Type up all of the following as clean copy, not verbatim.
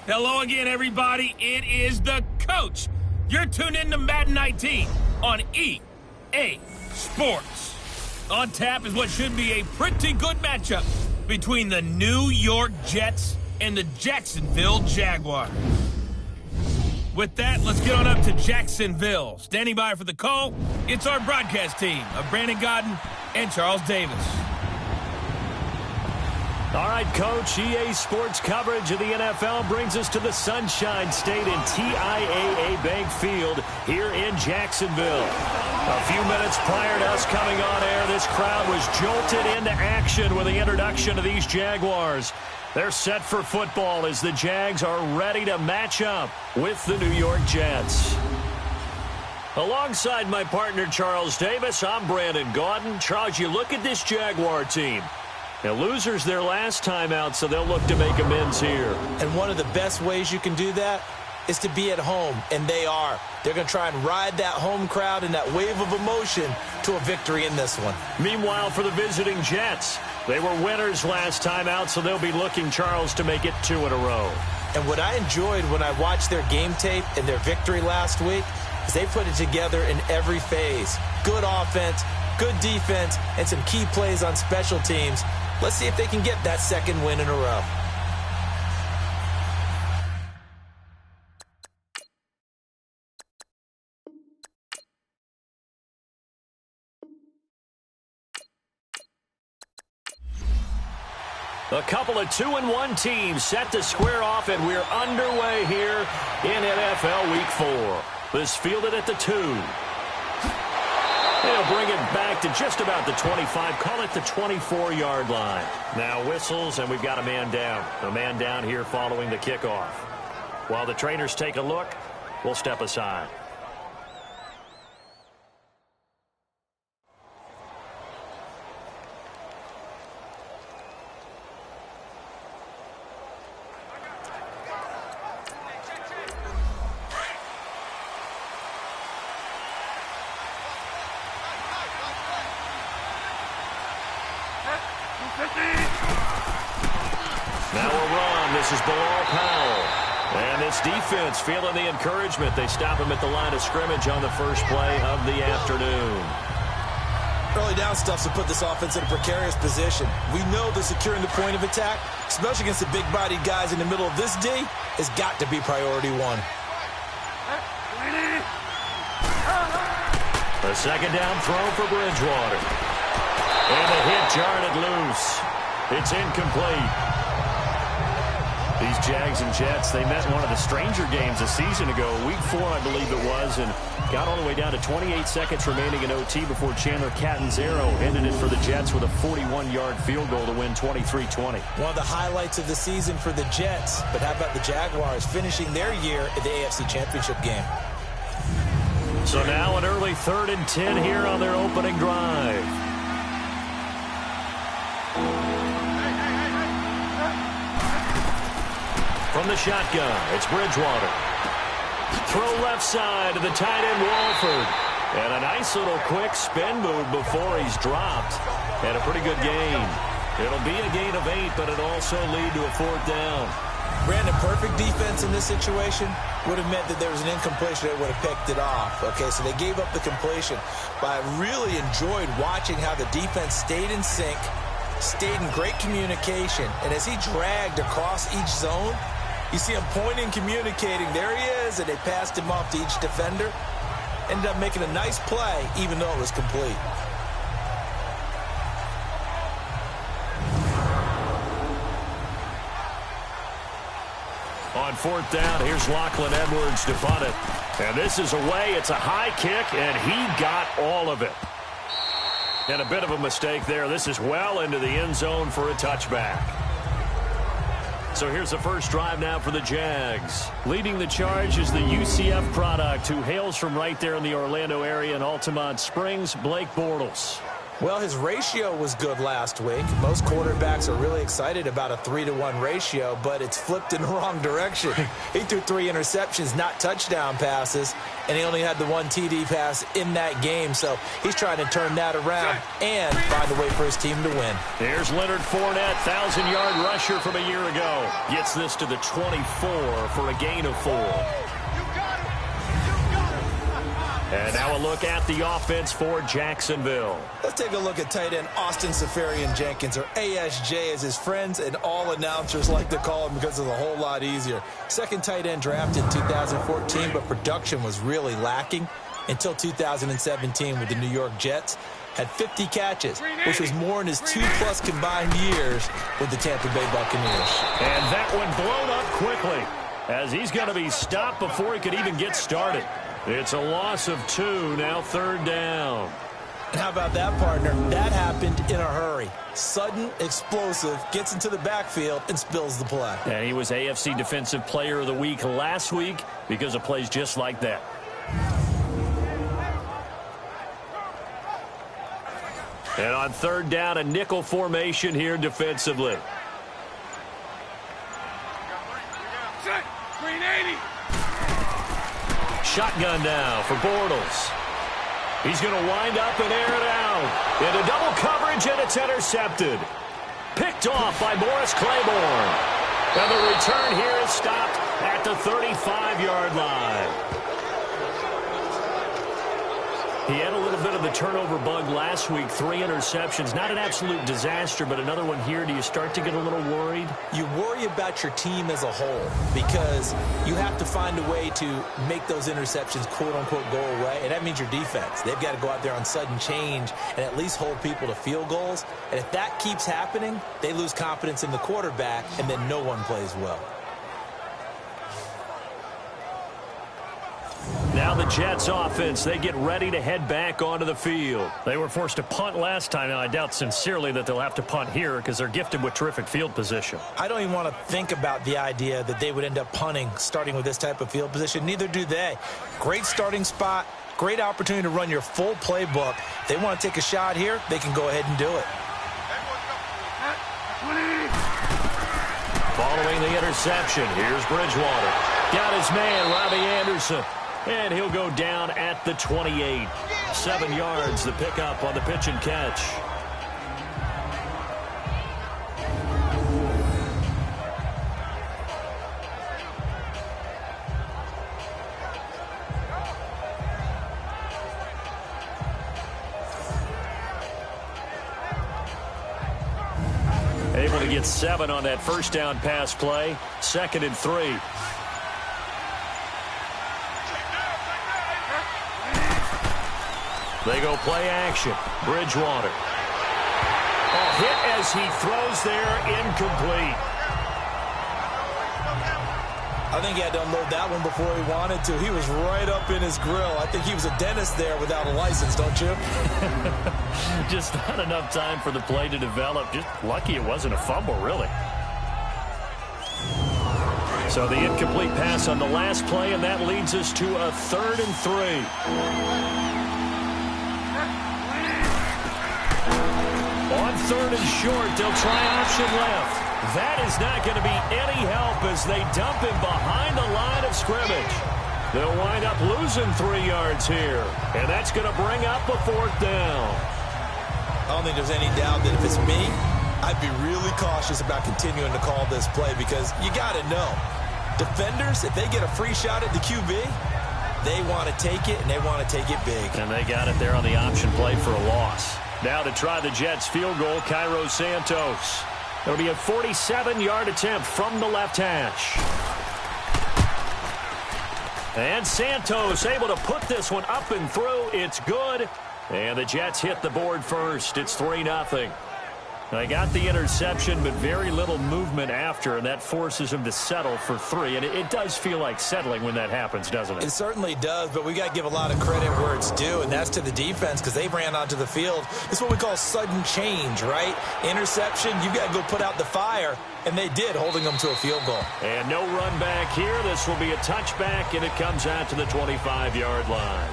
Hello again, everybody. It is the coach. You're tuned in to Madden 19 on EA Sports. On tap is what should be a pretty good matchup between the New York Jets and the Jacksonville Jaguars. With that, let's get on up to Jacksonville. Standing by for the call, it's our broadcast team of Brandon Godden and Charles Davis. All right, Coach, EA Sports coverage of the NFL brings us to the Sunshine State in TIAA Bank Field here in Jacksonville. A few minutes prior to us coming on air, this crowd was jolted into action with the introduction of these Jaguars. They're set for football as the Jags are ready to match up with the New York Jets. Alongside my partner, Charles Davis, I'm Brandon Godden. Charles, you look at this Jaguar team. Now, losers their last time out, so they'll look to make amends here. And one of the best ways you can do that is to be at home, and they are. They're going to try and ride that home crowd and that wave of emotion to a victory in this one. Meanwhile, for the visiting Jets, they were winners last time out, so they'll be looking, Charles, to make it 2 in a row. And what I enjoyed when I watched their game tape and their victory last week is they put it together in every phase. Good offense, good defense, and some key plays on special teams. Let's see if they can get that second win in a row. A couple of 2-1 teams set to square off, and we're underway here in NFL Week 4. This fielded at the 2. They'll bring it back to just about the 25, call it the 24-yard line. Now whistles, and we've got a man down. A man down here following the kickoff. While the trainers take a look, we'll step aside. Now a run. This is Bilal Powell. And this defense feeling the encouragement. They stop him at the line of scrimmage on the first play of the afternoon. Early down stuff to put this offense in a precarious position. We know that securing the point of attack, especially against the big-bodied guys in the middle of this D, has got to be priority one. The second down throw for Bridgewater. And the hit jarred it loose. It's incomplete. These Jags and Jets, they met one of the stranger games a season ago. Week 4, I believe it was, and got all the way down to 28 seconds remaining in OT before Chandler Catanzaro ended it for the Jets with a 41-yard field goal to win 23-20. One of the highlights of the season for the Jets, but how about the Jaguars finishing their year at the AFC Championship game? So now an early 3rd and 10 here on their opening drive. From the shotgun, it's Bridgewater. Throw left side to the tight end, Walford. And a nice little quick spin move before he's dropped. And a pretty good gain. It'll be a gain of 8, but it'll also lead to a 4th down. Brandon, perfect defense in this situation would have meant that there was an incompletion that would have picked it off. Okay, so they gave up the completion. But I really enjoyed watching how the defense stayed in sync, stayed in great communication. And as he dragged across each zone, you see him pointing, communicating. There he is, and they passed him off to each defender. Ended up making a nice play, even though it was complete. On 4th down, here's Lachlan Edwards to punt it. And this is away. It's a high kick, and he got all of it. And a bit of a mistake there. This is well into the end zone for a touchback. So here's the first drive now for the Jags. Leading the charge is the UCF product who hails from right there in the Orlando area in Altamont Springs, Blake Bortles. Well, his ratio was good last week. Most quarterbacks are really excited about a 3-to-1 ratio, but it's flipped in the wrong direction. He threw 3 interceptions, not touchdown passes, and he only had the 1 TD pass in that game. So he's trying to turn that around and find a way for his team to win. Here's Leonard Fournette, 1,000-yard rusher from a year ago. Gets this to the 24 for a gain of 4. And now a look at the offense for Jacksonville. Let's take a look at tight end Austin Seferian-Jenkins, or ASJ as his friends and all announcers like to call him because it's a whole lot easier. Second tight end drafted in 2014, but production was really lacking until 2017 with the New York Jets. Had 50 catches, which was more in his 2+ combined years with the Tampa Bay Buccaneers. And that one blown up quickly as he's going to be stopped before he could even get started. It's a loss of 2, now 3rd down. And how about that, partner? That happened in a hurry. Sudden, explosive, gets into the backfield and spills the play. And he was AFC Defensive Player of the Week last week because of plays just like that. And on 3rd down, a nickel formation here defensively. Set. Green 80. Shotgun now for Bortles. He's going to wind up and air it out. Into double coverage, and it's intercepted. Picked off by Morris Claiborne. And the return here is stopped at the 35-yard line. He had a little bit of the turnover bug last week, 3 interceptions. Not an absolute disaster, but another one here. Do you start to get a little worried? You worry about your team as a whole because you have to find a way to make those interceptions, quote-unquote, go away, and that means your defense. They've got to go out there on sudden change and at least hold people to field goals. And if that keeps happening, they lose confidence in the quarterback, and then no one plays well. Now the Jets offense, they get ready to head back onto the field. They were forced to punt last time. Now, I doubt sincerely that they'll have to punt here because they're gifted with terrific field position. I don't even want to think about the idea that they would end up punting starting with this type of field position. Neither do they. Great starting spot, great opportunity to run your full playbook. If they want to take a shot here, they can go ahead and do it. Following the interception, here's Bridgewater. Got his man, Robbie Anderson. And he'll go down at the 28. 7 yards, the pickup on the pitch and catch. Able to get 7 on that first down pass play. 2nd and 3. They go play action. Bridgewater. A hit as he throws there, incomplete. I think he had to unload that one before he wanted to. He was right up in his grill. I think he was a dentist there without a license, don't you? Just not enough time for the play to develop. Just lucky it wasn't a fumble, really. So the incomplete pass on the last play, and that leads us to a 3rd and 3. On 3rd and short, they'll try option left. That is not going to be any help as they dump him behind the line of scrimmage. They'll wind up losing 3 yards here, and that's going to bring up a 4th down. I don't think there's any doubt that if it's me, I'd be really cautious about continuing to call this play because you got to know, defenders, if they get a free shot at the QB, they want to take it, and they want to take it big. And they got it there on the option play for a loss. Now to try the Jets field goal, Cairo Santos. It'll be a 47-yard attempt from the left hash. And Santos able to put this one up and through. It's good. And the Jets hit the board first. It's 3-0. They got the interception, but very little movement after, and that forces him to settle for 3. And it does feel like settling when that happens, doesn't it? It certainly does, but we got to give a lot of credit where it's due, and that's to the defense because they ran onto the field. It's what we call sudden change, right? Interception, you got to go put out the fire, and they did, holding them to a field goal. And no run back here. This will be a touchback, and it comes out to the 25-yard line.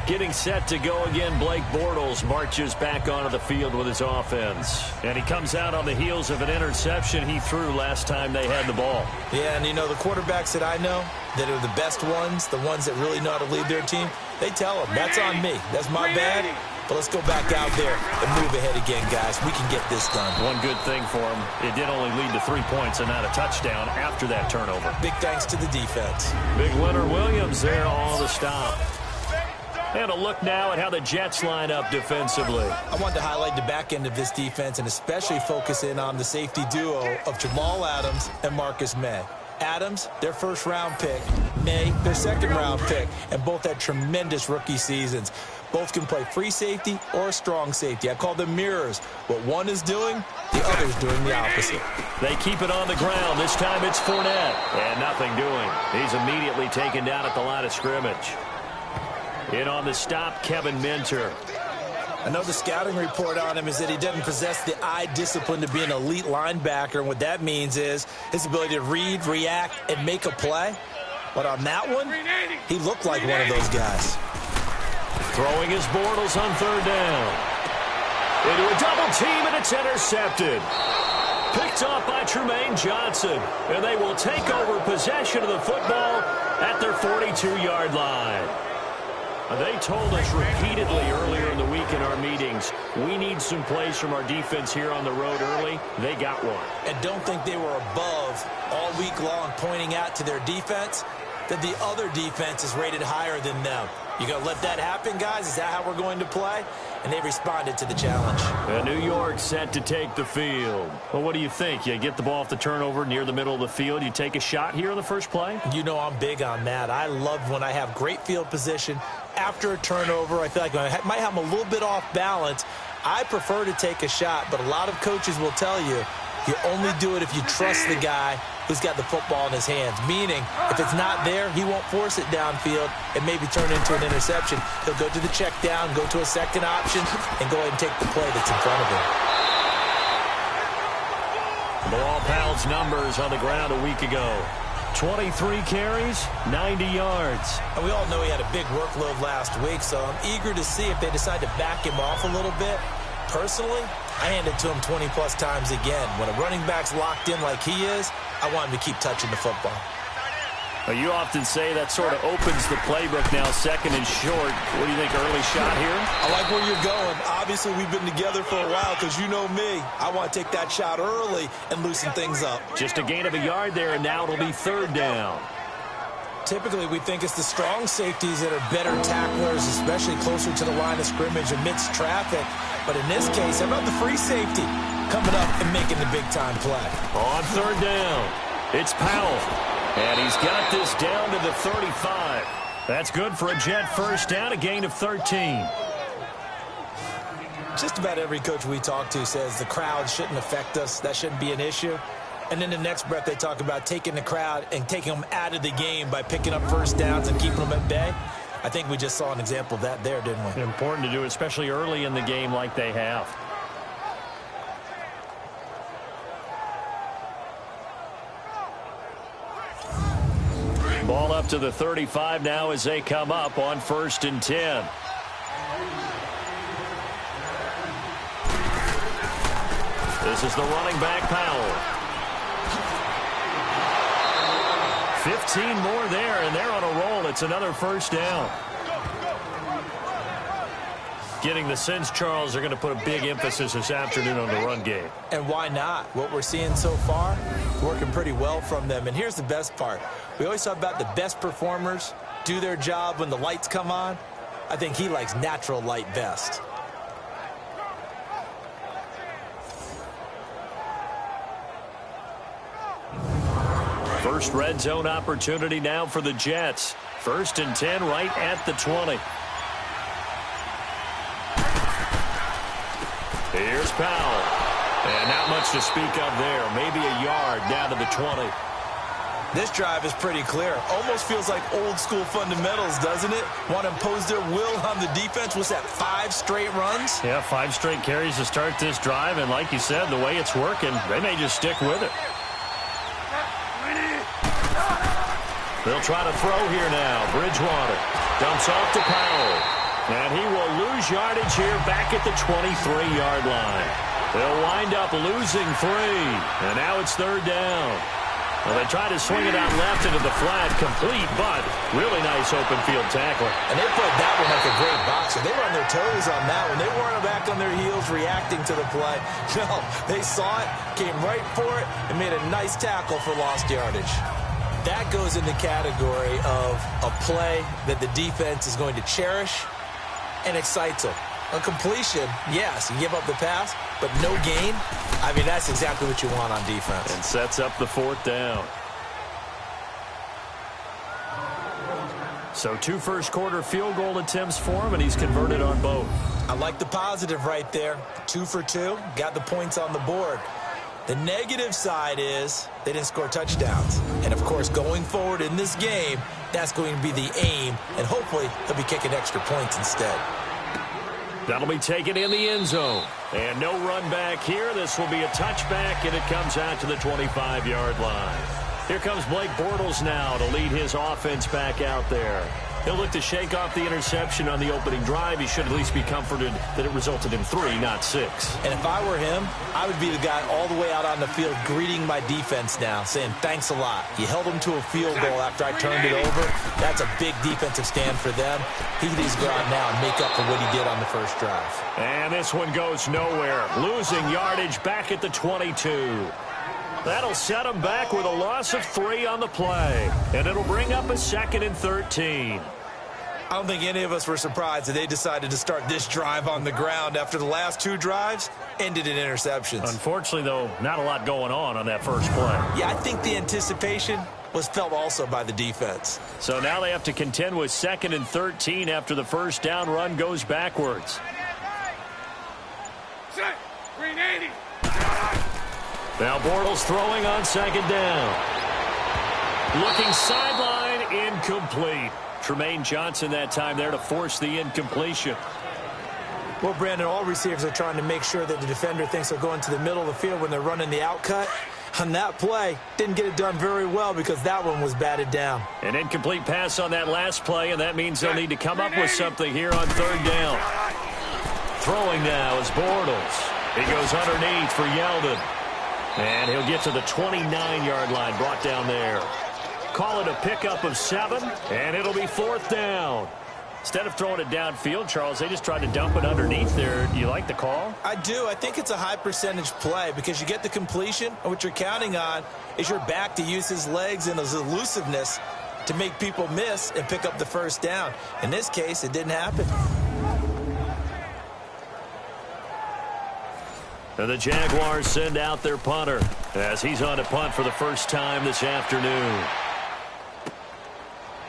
Getting set to go again, Blake Bortles marches back onto the field with his offense. And he comes out on the heels of an interception he threw last time they had the ball. Yeah, and the quarterbacks that I know that are the best ones, the ones that really know how to lead their team, they tell them, that's on me. That's my bad. But let's go back out there and move ahead again, guys. We can get this done. One good thing for him, it did only lead to 3 points and not a touchdown after that turnover. Big thanks to the defense. Big Leonard Williams there on the stop. And a look now at how the Jets line up defensively. I wanted to highlight the back end of this defense and especially focus in on the safety duo of Jamal Adams and Marcus May. Adams, their first-round pick. May, their second-round pick. And both had tremendous rookie seasons. Both can play free safety or a strong safety. I call them mirrors. What one is doing, the other is doing the opposite. They keep it on the ground. This time it's Fournette. And nothing doing. He's immediately taken down at the line of scrimmage. In on the stop, Kevin Minter. I know the scouting report on him is that he doesn't possess the eye discipline to be an elite linebacker. And what that means is his ability to read, react, and make a play. But on that one, he looked like one of those guys. Throwing his Bortles on third down. Into a double team, and it's intercepted. Picked off by Trumaine Johnson. And they will take over possession of the football at their 42-yard line. They told us repeatedly earlier in the week in our meetings, we need some plays from our defense here on the road early. They got one. And don't think they were above all week long pointing out to their defense that the other defense is rated higher than them. You going to let that happen, guys? Is that how we're going to play? And they responded to the challenge. And New York set to take the field. Well, what do you think? You get the ball off the turnover near the middle of the field. You take a shot here on the first play? You know I'm big on that. I love when I have great field position. After a turnover, I feel like I might have them a little bit off balance. I prefer to take a shot, but a lot of coaches will tell you only do it if you trust the guy who's got the football in his hands. Meaning, if it's not there, he won't force it downfield and maybe turn into an interception. He'll go to the check down, go to a second option, and go ahead and take the play that's in front of him. Bilal Powell's numbers on the ground a week ago. 23 carries, 90 yards. And we all know he had a big workload last week, so I'm eager to see if they decide to back him off a little bit. Personally, I hand it to him 20-plus times again. When a running back's locked in like he is, I want him to keep touching the football. Well, you often say that sort of opens the playbook now, second and short. What do you think, early shot here? I like where you're going. Obviously, we've been together for a while because you know me. I want to take that shot early and loosen things up. Just a gain of a yard there, and now it'll be third down. Typically, we think it's the strong safeties that are better tacklers, especially closer to the line of scrimmage amidst traffic. But in this case, how about the free safety coming up and making the big-time play? On third down, it's Powell. And he's got this down to the 35. That's good for a Jet first down, a gain of 13. Just about every coach we talk to says the crowd shouldn't affect us. That shouldn't be an issue. And then the next breath they talk about taking the crowd and taking them out of the game by picking up first downs and keeping them at bay. I think we just saw an example of that there, didn't we? Important to do, especially early in the game like they have. Ball up to the 35 now as they come up on 1st and 10. This is the running back, Powell. 15 more there, and they're on a roll. It's another first down. Getting the sense, Charles, they're going to put a big emphasis this afternoon on the run game. And why not? What we're seeing so far, working pretty well from them. And here's the best part. We always talk about the best performers do their job when the lights come on. I think he likes natural light best. First red zone opportunity now for the Jets. 1st and 10 right at the 20. Here's Powell. And not much to speak of there. Maybe a yard down to the 20. This drive is pretty clear. Almost feels like old school fundamentals, doesn't it? Want to impose their will on the defense. Was that 5 straight runs? Yeah, 5 straight carries to start this drive. And like you said, the way it's working, they may just stick with it. They'll try to throw here now. Bridgewater dumps off to Powell. And he will lose yardage here back at the 23-yard line. They'll wind up losing 3. And now it's 3rd down. Well, they try to swing it out left into the flat, complete, but really nice open field tackling. And they played that one like a great boxer. They were on their toes on that one. They weren't back on their heels reacting to the play. No, they saw it, came right for it, and made a nice tackle for lost yardage. That goes in the category of a play that the defense is going to cherish and excites them. A completion, yes, you give up the pass, but no gain. I mean, that's exactly what you want on defense. And sets up the 4th down. So 2 first-quarter field goal attempts for him, and he's converted on both. I like the positive right there. 2 for 2, got the points on the board. The negative side is they didn't score touchdowns. And, of course, going forward in this game, that's going to be the aim, and hopefully he'll be kicking extra points instead. That'll be taken in the end zone. And no run back here. This will be a touchback, and it comes out to the 25-yard line. Here comes Blake Bortles now to lead his offense back out there. He'll look to shake off the interception on the opening drive. He should at least be comforted that it resulted in 3, not 6. And if I were him, I would be the guy all the way out on the field greeting my defense now, saying thanks a lot. You held them to a field goal after I turned it over. That's a big defensive stand for them. He needs to go out now and make up for what he did on the first drive. And this one goes nowhere. Losing yardage back at the 22. That'll set him back with a loss of 3 on the play. And it'll bring up a 2nd and 13. I don't think any of us were surprised that they decided to start this drive on the ground after the last 2 drives ended in interceptions. Unfortunately, though, not a lot going on that first play. Yeah, I think the anticipation was felt also by the defense. So now they have to contend with 2nd and 13 after the first down run goes backwards. Set. Green 80. Now Bortles throwing on 2nd down. Looking sideline, incomplete. Tremaine Johnson that time there to force the incompletion. Well, Brandon, all receivers are trying to make sure that the defender thinks they'll go into the middle of the field when they're running the outcut. On that play, didn't get it done very well because that one was batted down. An incomplete pass on that last play, and that means they'll need to come up with something here on 3rd down. Throwing now is Bortles. He goes underneath for Yeldon. And he'll get to the 29-yard line, brought down there. Call it a pickup of 7, and it'll be 4th down. Instead of throwing it downfield, Charles, they just tried to dump it underneath there. Do you like the call? I do. I think it's a high percentage play because you get the completion, and what you're counting on is your back to use his legs and his elusiveness to make people miss and pick up the first down. In this case, it didn't happen. And the Jaguars send out their punter as he's on to punt for the first time this afternoon.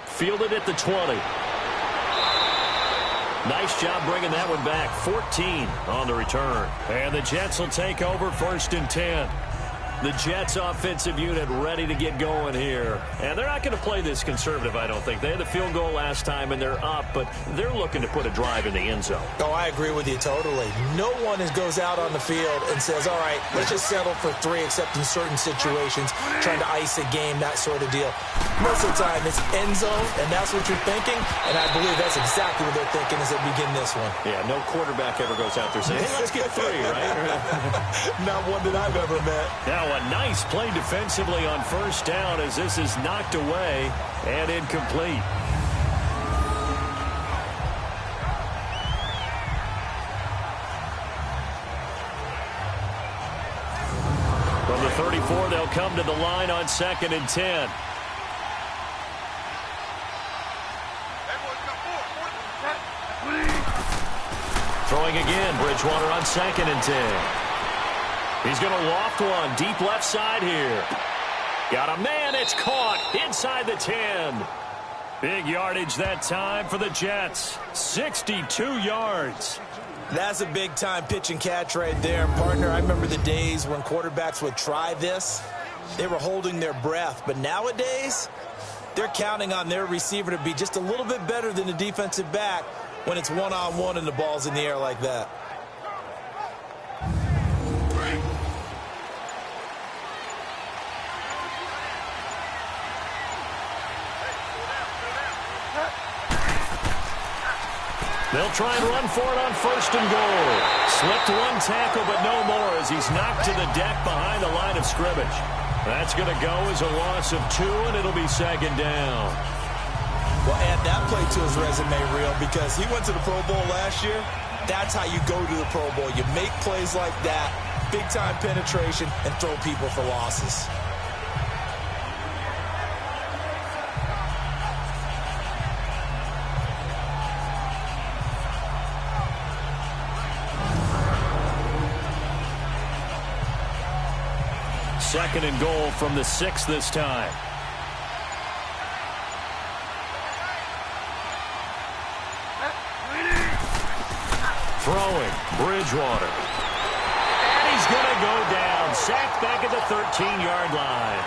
Fielded at the 20. Nice job bringing that one back. 14 on the return. And the Jets will take over 1st and 10. The Jets offensive unit ready to get going here. And they're not going to play this conservative, I don't think. They had the field goal last time, and they're up, but they're looking to put a drive in the end zone. Oh, I agree with you totally. No one goes out on the field and says, all right, let's just settle for 3 except in certain situations, trying to ice a game, that sort of deal. Most of the time, it's end zone, and that's what you're thinking, and I believe that's exactly what they're thinking as they begin this one. Yeah, no quarterback ever goes out there saying, hey, let's get 3, right? Not one that I've ever met. Now a nice play defensively on 1st down as this is knocked away and incomplete. From the 34, they'll come to the line on 2nd and 10. Throwing again, Bridgewater on 2nd and 10. He's going to loft one deep left side here. Got a man, it's caught inside the 10. Big yardage that time for the Jets. 62 yards. That's a big-time pitch and catch right there, partner. I remember the days when quarterbacks would try this. They were holding their breath. But nowadays, they're counting on their receiver to be just a little bit better than the defensive back when it's one-on-one and the ball's in the air like that. They'll try and run for it on 1st and goal. Slipped one tackle, but no more as he's knocked to the deck behind the line of scrimmage. That's going to go as a loss of 2, and it'll be 2nd down. Well, add that play to his resume, Real, because he went to the Pro Bowl last year. That's how you go to the Pro Bowl. You make plays like that, big-time penetration, and throw people for losses. Second and goal from the 6 this time. Throwing, Bridgewater. And he's going to go down. Sacked back at the 13-yard line.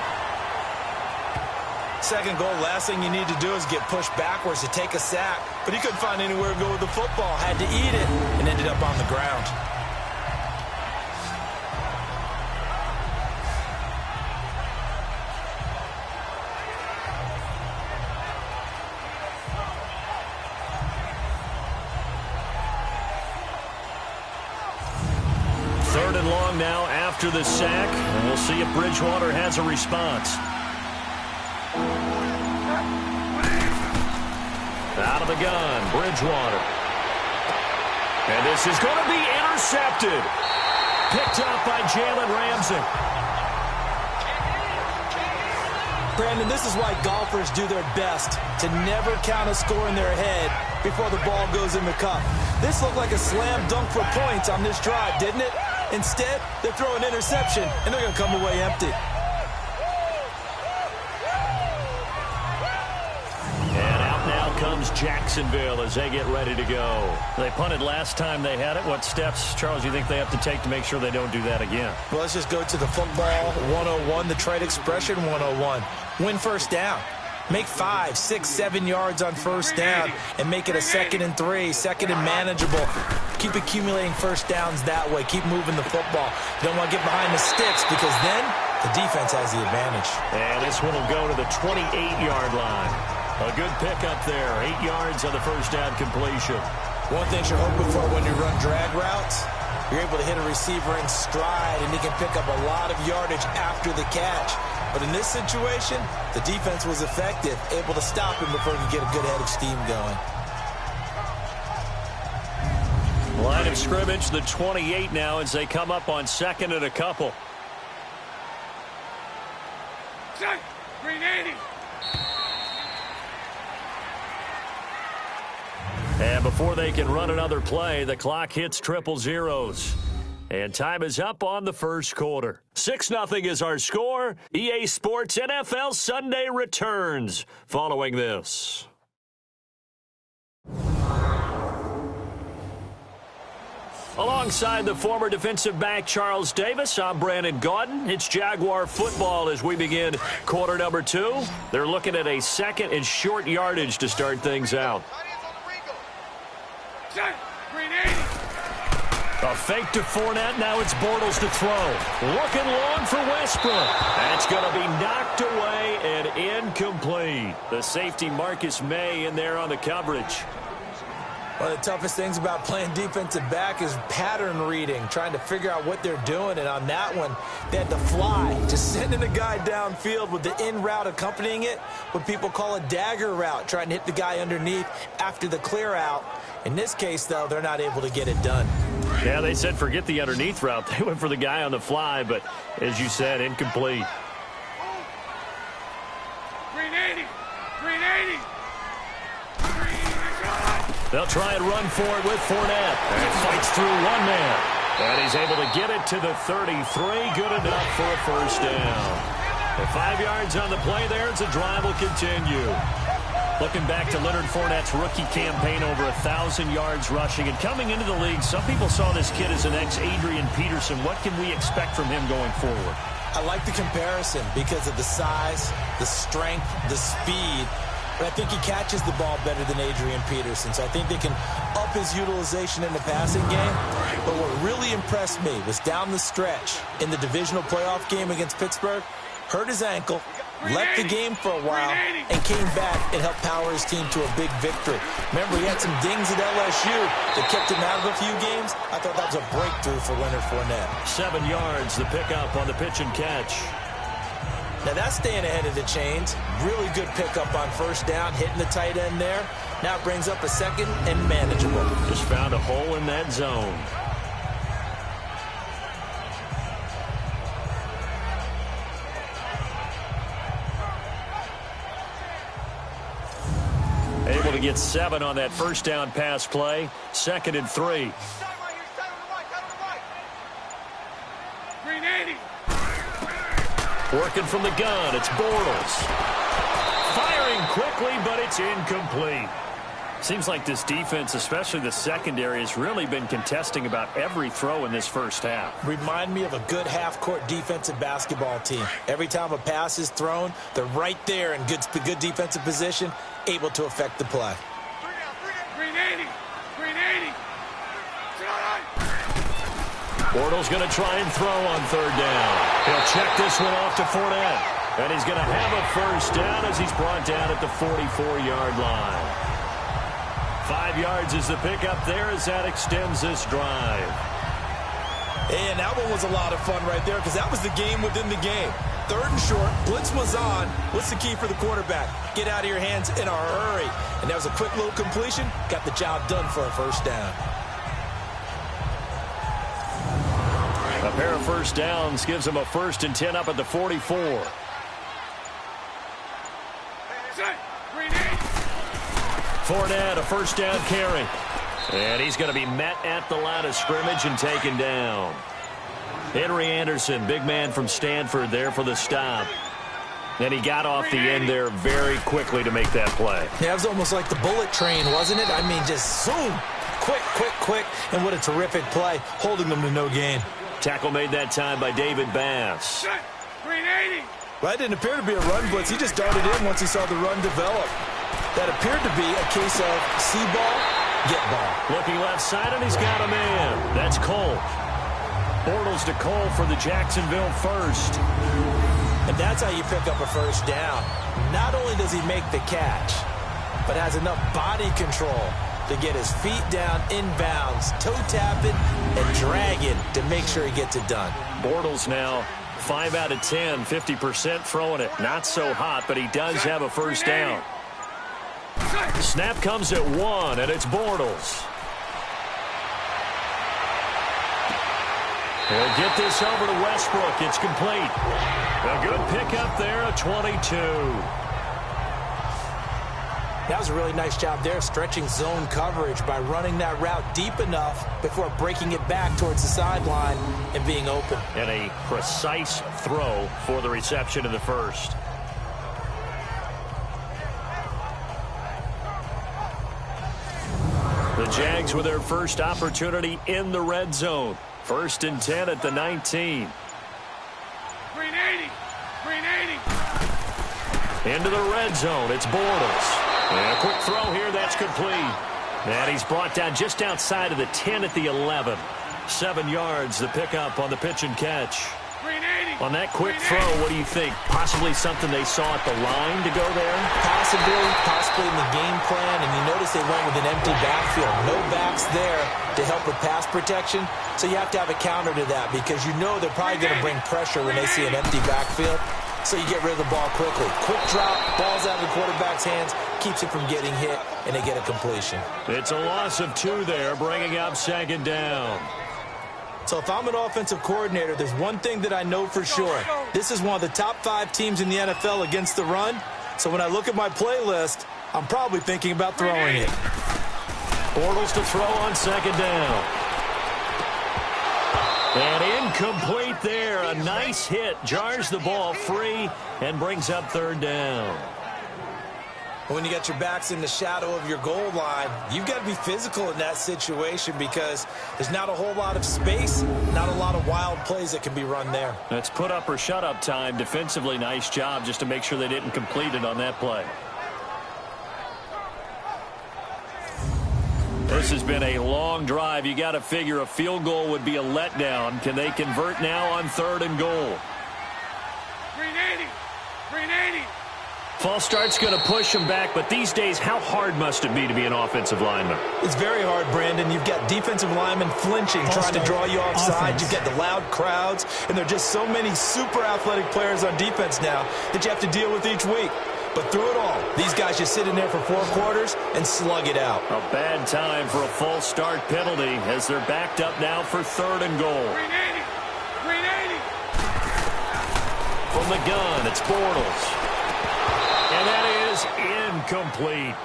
Second goal, last thing you need to do is get pushed backwards to take a sack. But he couldn't find anywhere to go with the football. Had to eat it and ended up on the ground. Third and long now after the sack, and we'll see if Bridgewater has a response. Out of the gun, Bridgewater. And this is going to be intercepted. Picked up by Jalen Ramsey. Brandon, this is why golfers do their best to never count a score in their head before the ball goes in the cup. This looked like a slam dunk for points on this drive, didn't it? Instead, they throw an interception, and they're going to come away empty. And out now comes Jacksonville as they get ready to go. They punted last time they had it. What steps, Charles, do you think they have to take to make sure they don't do that again? Well, let's just go to the football 101, the trade expression 101. Win first down. Make 5, 6, 7 yards on first down and make it a 2nd and 3, 2nd and manageable. Keep accumulating first downs that way. Keep moving the football. You don't want to get behind the sticks because then the defense has the advantage. And this one will go to the 28-yard line. A good pickup there. 8 yards on the first down completion. One thing you're hoping for when you run drag routes, you're able to hit a receiver in stride and he can pick up a lot of yardage after the catch. But in this situation, the defense was effective, able to stop him before he could get a good head of steam going. Line of scrimmage, the 28 now as they come up on 2nd and a couple. Set. Green 80. And before they can run another play, the clock hits 000. And time is up on the first quarter. 6-0 is our score. EA Sports NFL Sunday returns following this. Alongside the former defensive back Charles Davis, I'm Brandon Gaudin. It's Jaguar football as we begin quarter number 2. They're looking at a 2nd and short yardage to start things out. Set. Green 80. A fake to Fournette. Now it's Bortles to throw. Looking long for Westbrook. That's going to be knocked away and incomplete. The safety Marcus May in there on the coverage. One of the toughest things about playing defensive back is pattern reading, trying to figure out what they're doing. And on that one, they had to fly, just sending a guy downfield with the in route accompanying it, what people call a dagger route, trying to hit the guy underneath after the clear out. In this case, though, they're not able to get it done. Yeah, they said forget the underneath route. They went for the guy on the fly, but as you said, incomplete. Green 80. Green 80. They'll try and run for it with Fournette. And it fights through one man. And he's able to get it to the 33. Good enough for a first down. And 5 yards on the play there as the drive will continue. Looking back to Leonard Fournette's rookie campaign, over 1,000 yards rushing. And coming into the league, some people saw this kid as an ex-Adrian Peterson. What can we expect from him going forward? I like the comparison because of the size, the strength, the speed. But I think he catches the ball better than Adrian Peterson. So I think they can up his utilization in the passing game. But what really impressed me was down the stretch in the divisional playoff game against Pittsburgh. Hurt his ankle, left the game for a while, and came back and helped power his team to a big victory. Remember, he had some dings at LSU that kept him out of a few games. I thought that was a breakthrough for Leonard Fournette. 7 yards, the pickup on the pitch and catch. Now that's staying ahead of the chains. Really good pickup on first down, hitting the tight end there. Now it brings up a second and manageable. Just found a hole in that zone. Able to get 7 on that first down pass play. 2nd and 3. Working from the gun, it's Bortles. Firing quickly, but it's incomplete. Seems like this defense, especially the secondary, has really been contesting about every throw in this first half. Remind me of a good half-court defensive basketball team. Every time a pass is thrown, they're right there in good defensive position, able to affect the play. 380. Bortles going to try and throw on third down. He'll check this one off to Fournette. And he's going to have a first down as he's brought down at the 44-yard line. 5 yards is the pickup there as that extends this drive. And that one was a lot of fun right there because that was the game within the game. 3rd and short, blitz was on. What's the key for the quarterback? Get out of your hands in a hurry. And that was a quick little completion. Got the job done for a first down. A pair of first downs gives him a 1st and 10 up at the 44. Fournette, a first down carry. And he's going to be met at the line of scrimmage and taken down. Henry Anderson, big man from Stanford there for the stop. And he got off the end there very quickly to make that play. Yeah, it was almost like the bullet train, wasn't it? I mean, just zoom. Quick. And what a terrific play, holding them to no gain. Tackle made that time by David Bass. 380. Well, that didn't appear to be a run blitz. He just darted in once he saw the run develop. That appeared to be a case of see ball, get ball. Looking left side, and he's got a man. That's Cole. Bortles to Cole for the Jacksonville first. And that's how you pick up a first down. Not only does he make the catch, but has enough body control to get his feet down inbounds, toe tapping and dragging to make sure he gets it done. Bortles now 5 out of 10, 50% throwing it. Not so hot, but he does have a first down. Snap comes at 1, and it's Bortles. He'll get this over to Westbrook. It's complete. A good pickup there, a 22. That was a really nice job there, stretching zone coverage by running that route deep enough before breaking it back towards the sideline and being open. And a precise throw for the reception in the first. The Jags with their first opportunity in the red zone. 1st and 10 at the 19. 380. Into the red zone. It's Bortles. And a quick throw here. That's complete. And he's brought down just outside of the 10 at the 11. 7 yards, the pickup on the pitch and catch. 380. On that quick throw, what do you think? Possibly something they saw at the line to go there? Possibly in the game plan. And you notice they went with an empty backfield. No backs there to help with pass protection. So you have to have a counter to that because you know they're probably going to bring pressure when they see an empty backfield. So you get rid of the ball quickly. Quick drop, ball's out of the quarterback's hands, keeps it from getting hit, and they get a completion. It's a loss of 2 there, bringing up 2nd down. So if I'm an offensive coordinator, there's one thing that I know for sure. This is one of the top 5 teams in the NFL against the run. So when I look at my playlist, I'm probably thinking about throwing it. Bortles to throw on 2nd down. And incomplete there. A nice hit. Jars the ball free and brings up 3rd down. When you got your backs in the shadow of your goal line, you've got to be physical in that situation because there's not a whole lot of space, not a lot of wild plays that can be run there. That's put up or shut up time. Defensively, nice job just to make sure they didn't complete it on that play. This has been a long drive. You got to figure a field goal would be a letdown. Can they convert now on 3rd and goal? 380. Green 80. False start's going to push him back, but these days, how hard must it be to be an offensive lineman? It's very hard, Brandon. You've got defensive linemen flinching, trying to draw you offside. You've got the loud crowds, and there are just so many super athletic players on defense now that you have to deal with each week. But through it all, these guys just sit in there for 4 quarters and slug it out. A bad time for a false start penalty as they're backed up now for 3rd and goal. Green 80. Green 80. From the gun, it's Bortles. And that is incomplete.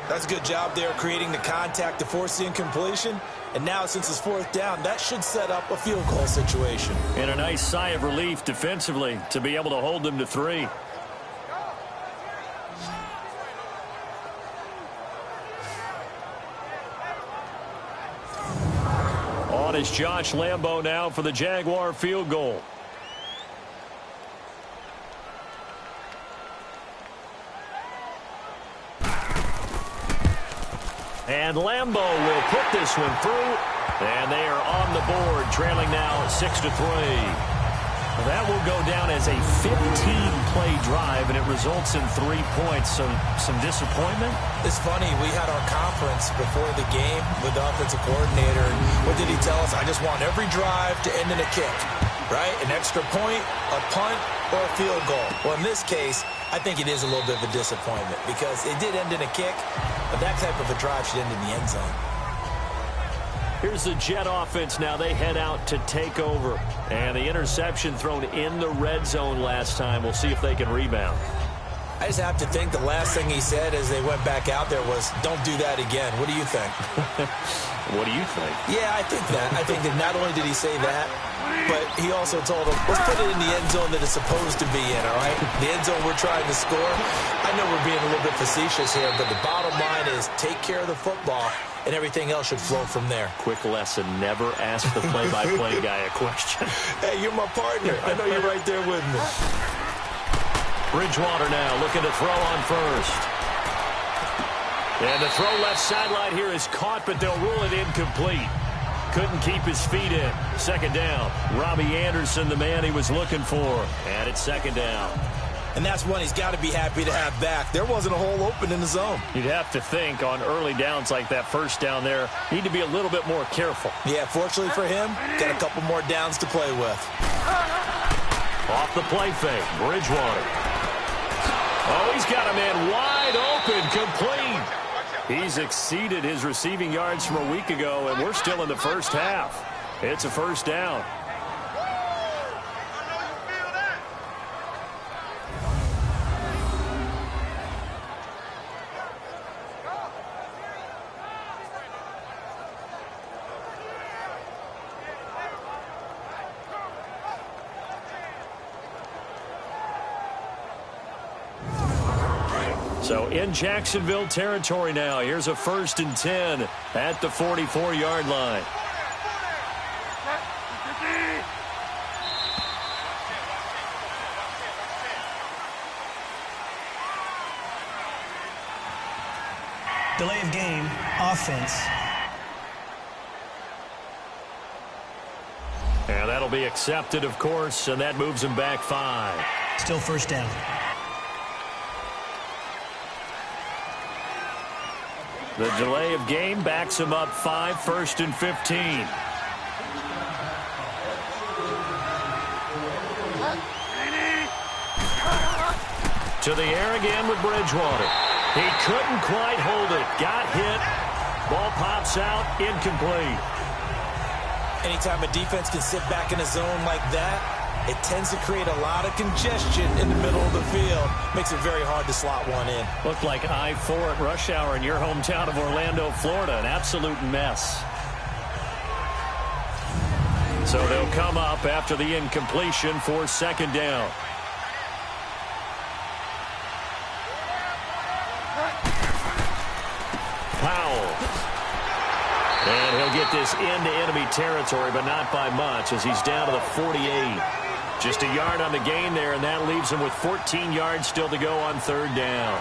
That's a good job there creating the contact to force the incompletion. And now, since it's 4th down, that should set up a field goal situation. And a nice sigh of relief defensively to be able to hold them to 3. On is Josh Lambo now for the Jaguar field goal. And Lambo will put this one through, and they are on the board, trailing now 6-3. That will go down as a 15-play drive, and it results in 3 points. So some disappointment? It's funny. We had our conference before the game with the offensive coordinator. And what did he tell us? I just want every drive to end in a kick, right? An extra point, a punt, or a field goal. Well, in this case, I think it is a little bit of a disappointment because it did end in a kick, but that type of a drive should end in the end zone. Here's the Jet offense now. They head out to take over. And the interception thrown in the red zone last time. We'll see if they can rebound. I just have to think the last thing he said as they went back out there was, don't do that again. What do you think? What do you think? Yeah, I think that. I think that not only did he say that, but he also told them, let's put it in the end zone that it's supposed to be in, all right? The end zone we're trying to score. I know we're being a little bit facetious here, but the bottom line is take care of the football, and everything else should flow from there. Quick lesson, never ask the play-by-play guy a question. Hey, you're my partner. I know you're right there with me. Bridgewater now looking to throw on first. And the throw left sideline here is caught, but they'll rule it incomplete. Couldn't keep his feet in. 2nd down. Robbie Anderson, the man he was looking for. And it's 2nd down. And that's one he's got to be happy to have back. There wasn't a hole open in the zone. You'd have to think on early downs like that 1st down there, need to be a little bit more careful. Yeah, fortunately for him, got a couple more downs to play with. Off the play fake, Bridgewater. Oh, he's got a man wide open, complete. He's exceeded his receiving yards from a week ago, and we're still in the 1st half. It's a 1st down. So in Jacksonville territory now. Here's a 1st and 10 at the 44-yard line. Delay of game, offense. And that'll be accepted, of course, and that moves him back 5. Still 1st down. The delay of game backs him up 5, 1st and 15. To the air again with Bridgewater. He couldn't quite hold it. Got hit. Ball pops out. Incomplete. Anytime a defense can sit back in a zone like that, it tends to create a lot of congestion in the middle of the field. Makes it very hard to slot one in. Looked like I-4 at rush hour in your hometown of Orlando, Florida. An absolute mess. So they'll come up after the incompletion for 2nd down. Powell. And he'll get this into enemy territory, but not by much as he's down to the 48. Just a yard on the gain there, and that leaves him with 14 yards still to go on 3rd down.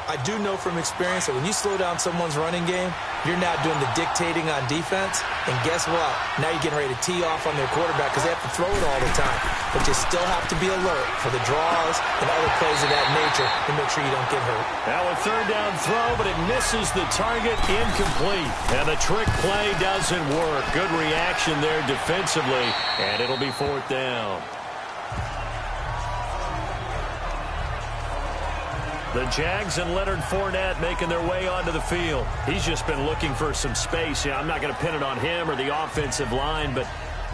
I do know from experience that when you slow down someone's running game, You're now doing the dictating on defense, and guess what? Now you're getting ready to tee off on their quarterback because they have to throw it all the time. But you still have to be alert for the draws and other plays of that nature to make sure you don't get hurt. Now a third down throw, but it misses the target, incomplete. And the trick play doesn't work. Good reaction there defensively, and it'll be fourth down. The Jags and Leonard Fournette making their way onto the field. He's just been looking for some space. Yeah, I'm not going to pin it on him or the offensive line, but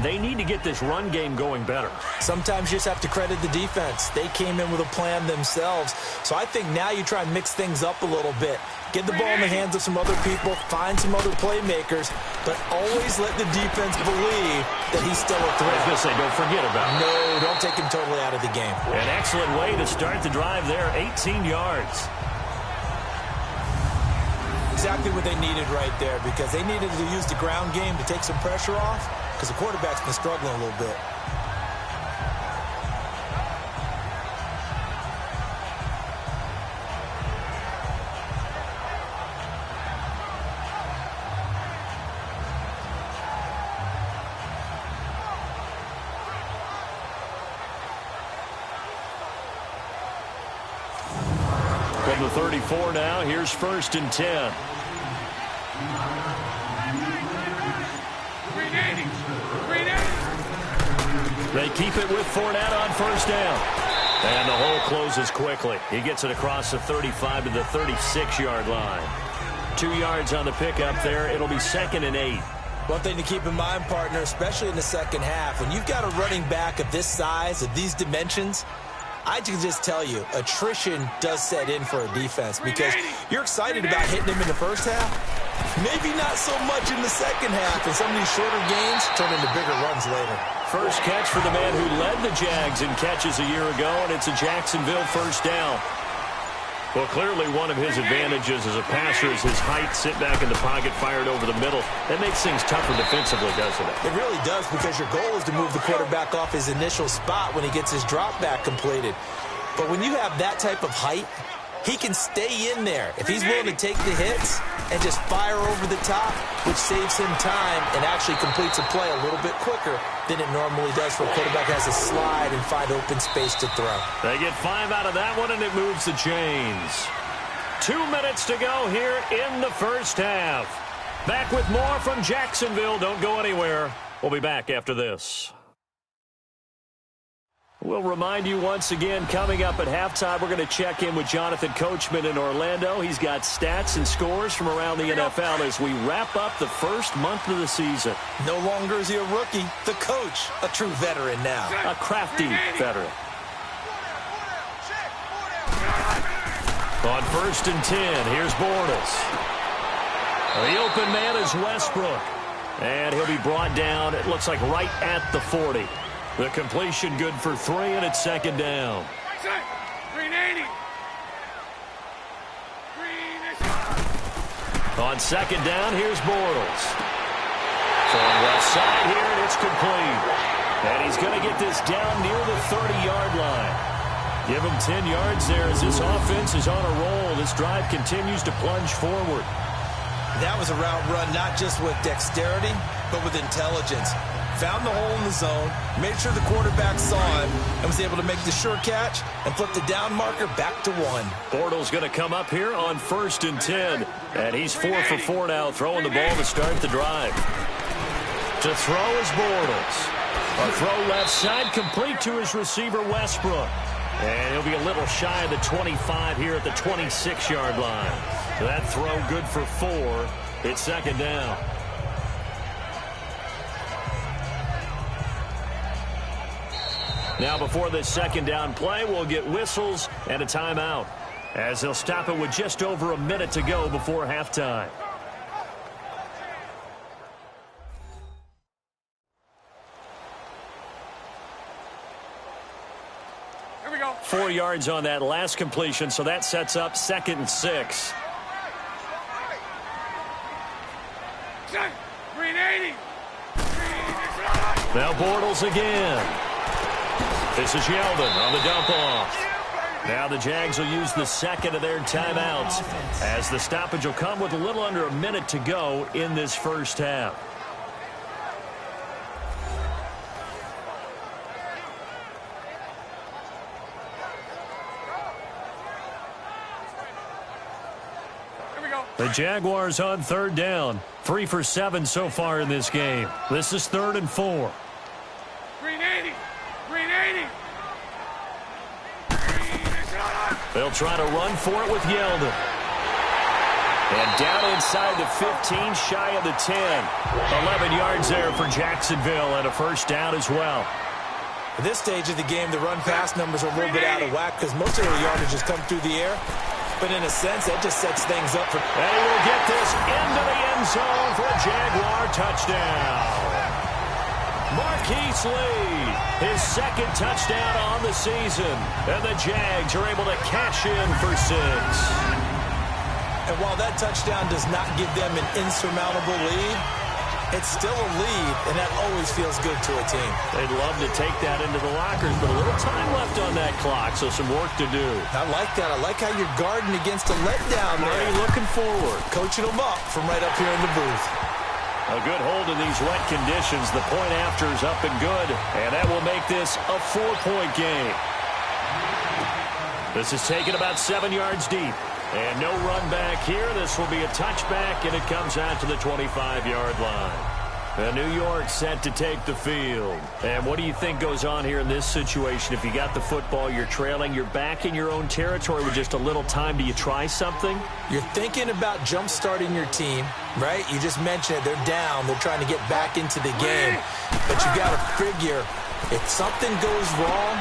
they need to get this run game going better. Sometimes you just have to credit the defense. They came in with a plan themselves. So I think now you try and mix things up a little bit. Get the ball in the hands of some other people, find some other playmakers, but always let the defense believe that he's still a threat. I was going to say, don't forget about it. No, don't take him totally out of the game. An excellent way to start the drive there, 18 yards. Exactly what they needed right there, because they needed to use the ground game to take some pressure off, because the quarterback's been struggling a little bit. From the 34 now, here's 1st and 10. They keep it with Fournette on 1st down. And the hole closes quickly. He gets it across the 35 to the 36-yard line. 2 yards on the pickup there. It'll be 2nd and 8. One thing to keep in mind, partner, especially in the second half, when you've got a running back of this size, of these dimensions, I can just tell you, attrition does set in for a defense because you're excited about hitting him in the first half. Maybe not so much in the second half, and some of these shorter gains turn into bigger runs later. First catch for the man who led the Jags in catches a year ago, and it's a Jacksonville 1st down. Well, clearly one of his advantages as a passer is his height, sit back in the pocket, fired over the middle. That makes things tougher defensively, doesn't it? It really does, because your goal is to move the quarterback off his initial spot when he gets his drop back completed. But when you have that type of height, he can stay in there if he's willing to take the hits and just fire over the top, which saves him time and actually completes a play a little bit quicker than it normally does for a quarterback who has to slide and find open space to throw. They get 5 out of that one, and it moves the chains. 2 minutes to go here in the first half. Back with more from Jacksonville. Don't go anywhere. We'll be back after this. We'll remind you once again, coming up at halftime, we're going to check in with Jonathan Coachman in Orlando. He's got stats and scores from around the NFL as we wrap up the first month of the season. No longer is he a rookie, the coach, a true veteran now. A crafty veteran. On 1st and 10, here's Bortles. The open man is Westbrook. And he'll be brought down, it looks like right at the 40. The completion good for 3, and it's 2nd down. On 2nd down, here's Bortles. From left side here, and it's complete. And he's going to get this down near the 30-yard line. Give him 10 yards there as this offense is on a roll. This drive continues to plunge forward. That was a route run not just with dexterity, but with intelligence. Found the hole in the zone, made sure the quarterback saw him, and was able to make the sure catch and flip the down marker back to 1. Bortles going to come up here on 1st and 10. And he's 4 for 4 now, throwing the ball to start the drive. To throw is Bortles. A throw left side, complete to his receiver, Westbrook. And he'll be a little shy of the 25 here at the 26-yard line. So that throw good for 4. It's 2nd down. Now before this 2nd down play, we'll get whistles and a timeout, as they'll stop it with just over a minute to go before halftime. Here we go. 4 yards on that last completion, so that sets up 2nd and 6. 380. Now Bortles again. This is Yeldon on the dump off. Now the Jags will use the second of their timeouts as the stoppage will come with a little under a minute to go in this first half. The Jaguars on third down. 3 for 7 so far in this game. This is 3rd and 4. Green 80. Green 80. They'll try to run for it with Yeldon. And down inside the 15, shy of the 10. 11 yards there for Jacksonville and a first down as well. At this stage of the game, the run-pass numbers are a little bit out of whack because most of their yardage has come through the air. But in a sense, that just sets things up for... And he will get this into the end zone for a Jaguar touchdown. Marquise Lee, his second touchdown on the season. And the Jags are able to cash in for 6. And while that touchdown does not give them an insurmountable lead, it's still a lead, and that always feels good to a team. They'd love to take that into the lockers, but a little time left on that clock, so some work to do. I like that. I like how you're guarding against a letdown there. Marty looking forward. Coaching them up from right up here in the booth. A good hold in these wet conditions. The point after is up and good, and that will make this a 4-point game. This is taken about 7 yards deep. And no run back here. This will be a touchback, and it comes out to the 25-yard line. And New York set to take the field. And what do you think goes on here in this situation? If you got the football, you're trailing, you're back in your own territory with just a little time. Do you try something? You're thinking about jump-starting your team, right? You just mentioned it. They're down. They're trying to get back into the game. But you got to figure, if something goes wrong,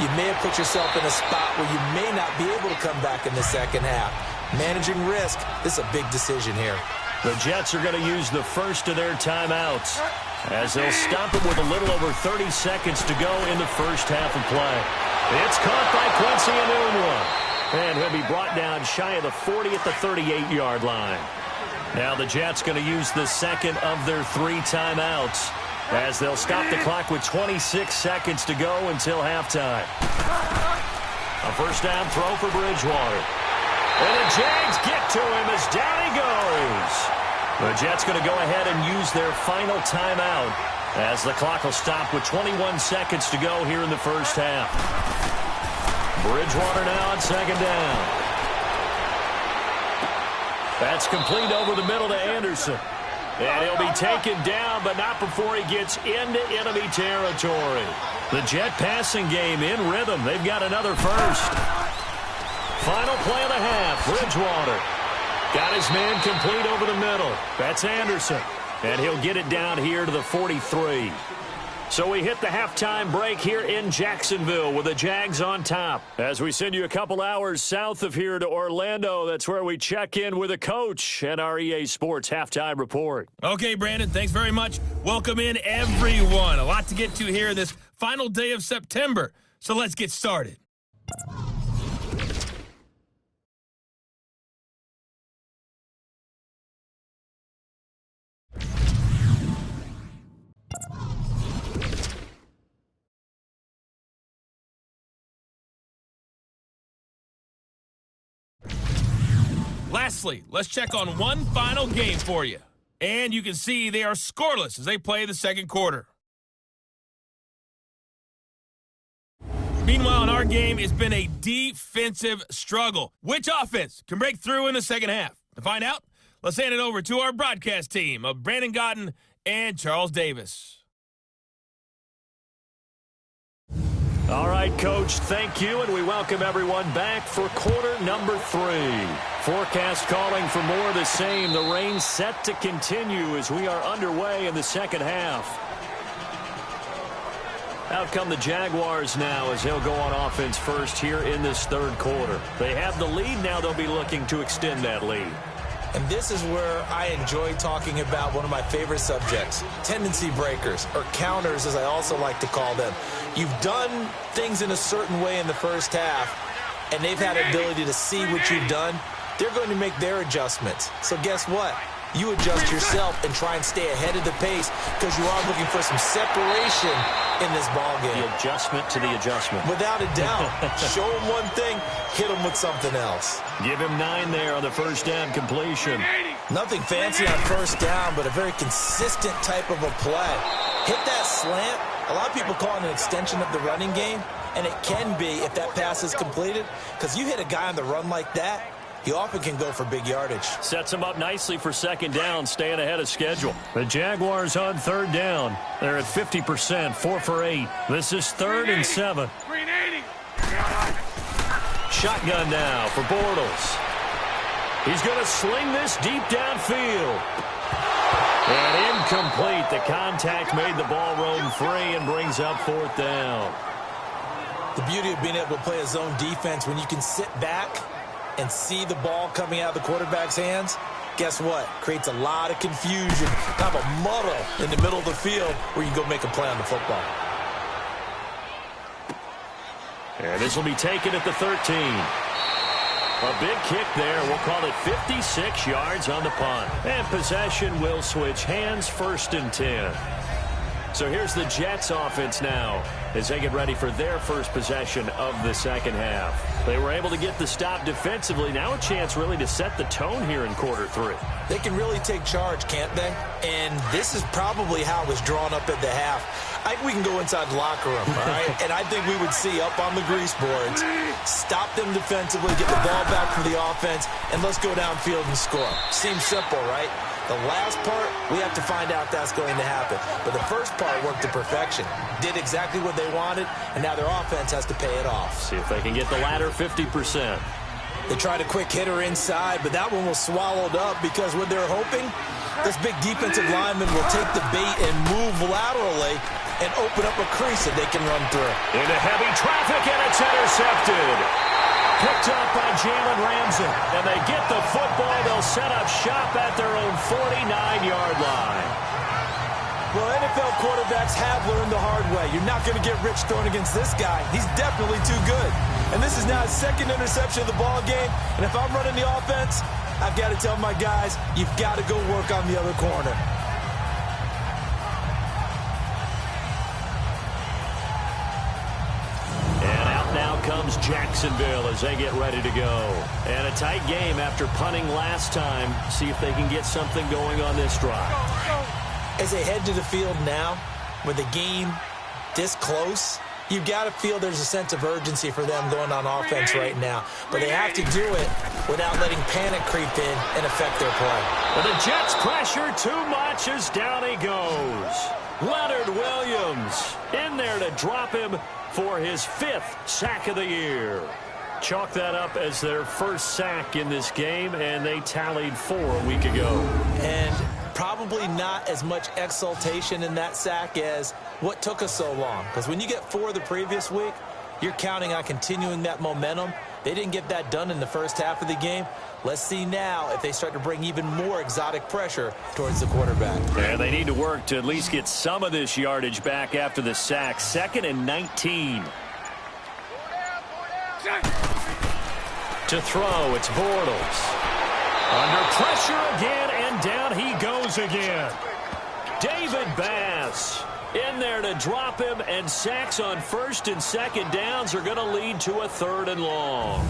you may have put yourself in a spot where you may not be able to come back in the second half. Managing risk, this is a big decision here. The Jets are going to use the first of their timeouts as they'll stop it with a little over 30 seconds to go in the first half of play. It's caught by Quincy Enunwa, and he'll be brought down shy of the 40 at the 38-yard line. Now the Jets going to use the second of their 3 timeouts as they'll stop the clock with 26 seconds to go until halftime. A first down throw for Bridgewater. And the Jags get to him as down he goes. The Jets going to go ahead and use their final timeout as the clock will stop with 21 seconds to go here in the first half. Bridgewater now on second down. That's complete over the middle to Anderson. And he'll be taken down, but not before he gets into enemy territory. The Jet passing game in rhythm. They've got another first. Final play of the half. Bridgewater got his man complete over the middle. That's Anderson. And he'll get it down here to the 43. So we hit the halftime break here in Jacksonville with the Jags on top. As we send you a couple hours south of here to Orlando, that's where we check in with a coach and our EA Sports halftime report. Okay, Brandon, thanks very much. Welcome in, everyone. A lot to get to here this final day of September. So let's get started. Lastly, let's check on one final game for you. And you can see they are scoreless as they play the second quarter. Meanwhile, in our game, it's been a defensive struggle. Which offense can break through in the second half? To find out, let's hand it over to our broadcast team of Brandon Godden and Charles Davis. All right, Coach, thank you, and we welcome everyone back for quarter number 3. Forecast calling for more of the same. The rain set to continue as we are underway in the second half. Out come the Jaguars now as they'll go on offense first here in this third quarter. They have the lead now. They'll be looking to extend that lead. And this is where I enjoy talking about one of my favorite subjects, tendency breakers, or counters as I also like to call them. You've done things in a certain way in the first half, and they've had the ability to see what you've done. They're going to make their adjustments. So guess what? you adjust yourself and try and stay ahead of the pace because you are looking for some separation in this ball game. The adjustment to the adjustment. Without a doubt. Show him one thing, hit him with something else. Give him 9 there on the first down completion. Nothing fancy on first down, but a very consistent type of a play. Hit that slant. A lot of people call it an extension of the running game, and it can be if that pass is completed, because you hit a guy on the run like that, he often can go for big yardage. Sets him up nicely for second down, staying ahead of schedule. The Jaguars on third down. They're at 50%, 4 for 8. This is 3rd and 7. Shotgun now for Bortles. He's going to sling this deep downfield. And incomplete. The contact made the ball roam free and brings up 4th down. The beauty of being able to play a zone defense when you can sit back and see the ball coming out of the quarterback's hands, guess what? Creates a lot of confusion, kind of a muddle in the middle of the field where you go make a play on the football. And this will be taken at the 13. A big kick there. We'll call it 56 yards on the punt. And possession will switch hands, 1st and 10. So here's the Jets offense now as they get ready for their first possession of the second half. They were able to get the stop defensively. Now a chance really to set the tone here in quarter 3. They can really take charge, can't they? And this is probably how it was drawn up at the half. I think we can go inside the locker room, all right? And I think we would see up on the grease boards, stop them defensively, get the ball back for the offense, and let's go downfield and score. Seems simple, right? The last part, we have to find out if that's going to happen. But the first part worked to perfection. Did exactly what they wanted, and now their offense has to pay it off. See if they can get the latter 50%. They tried a quick hitter inside, but that one was swallowed up because what they're hoping, this big defensive lineman will take the bait and move laterally and open up a crease that they can run through. Into heavy traffic, and it's intercepted. Picked up by Jalen Ramsey. And they get the football. They'll set up shop at their own 49-yard line. Well, NFL quarterbacks have learned the hard way. You're not going to get rich throwing against this guy. He's definitely too good. And this is now his 2nd interception of the ball game. And if I'm running the offense, I've got to tell my guys, you've got to go work on the other corner. Comes Jacksonville as they get ready to go. And a tight game after punting last time. See if they can get something going on this drive. As they head to the field now, with the game this close, you've got to feel there's a sense of urgency for them going on offense right now. But they have to do it without letting panic creep in and affect their play. But the Jets pressure too much as down he goes. Leonard Williams in there to drop him for his 5th sack of the year. Chalk that up as their first sack in this game, and they tallied 4 a week ago. And probably not as much exultation in that sack as what took us so long. Because when you get 4 the previous week, you're counting on continuing that momentum. They didn't get that done in the first half of the game. Let's see now if they start to bring even more exotic pressure towards the quarterback. Yeah, they need to work to at least get some of this yardage back after the sack. 2nd and 19. To throw, it's Bortles. Under pressure again, and down he goes again. David Bass in there to drop him, and sacks on 1st and 2nd downs are going to lead to a 3rd and long.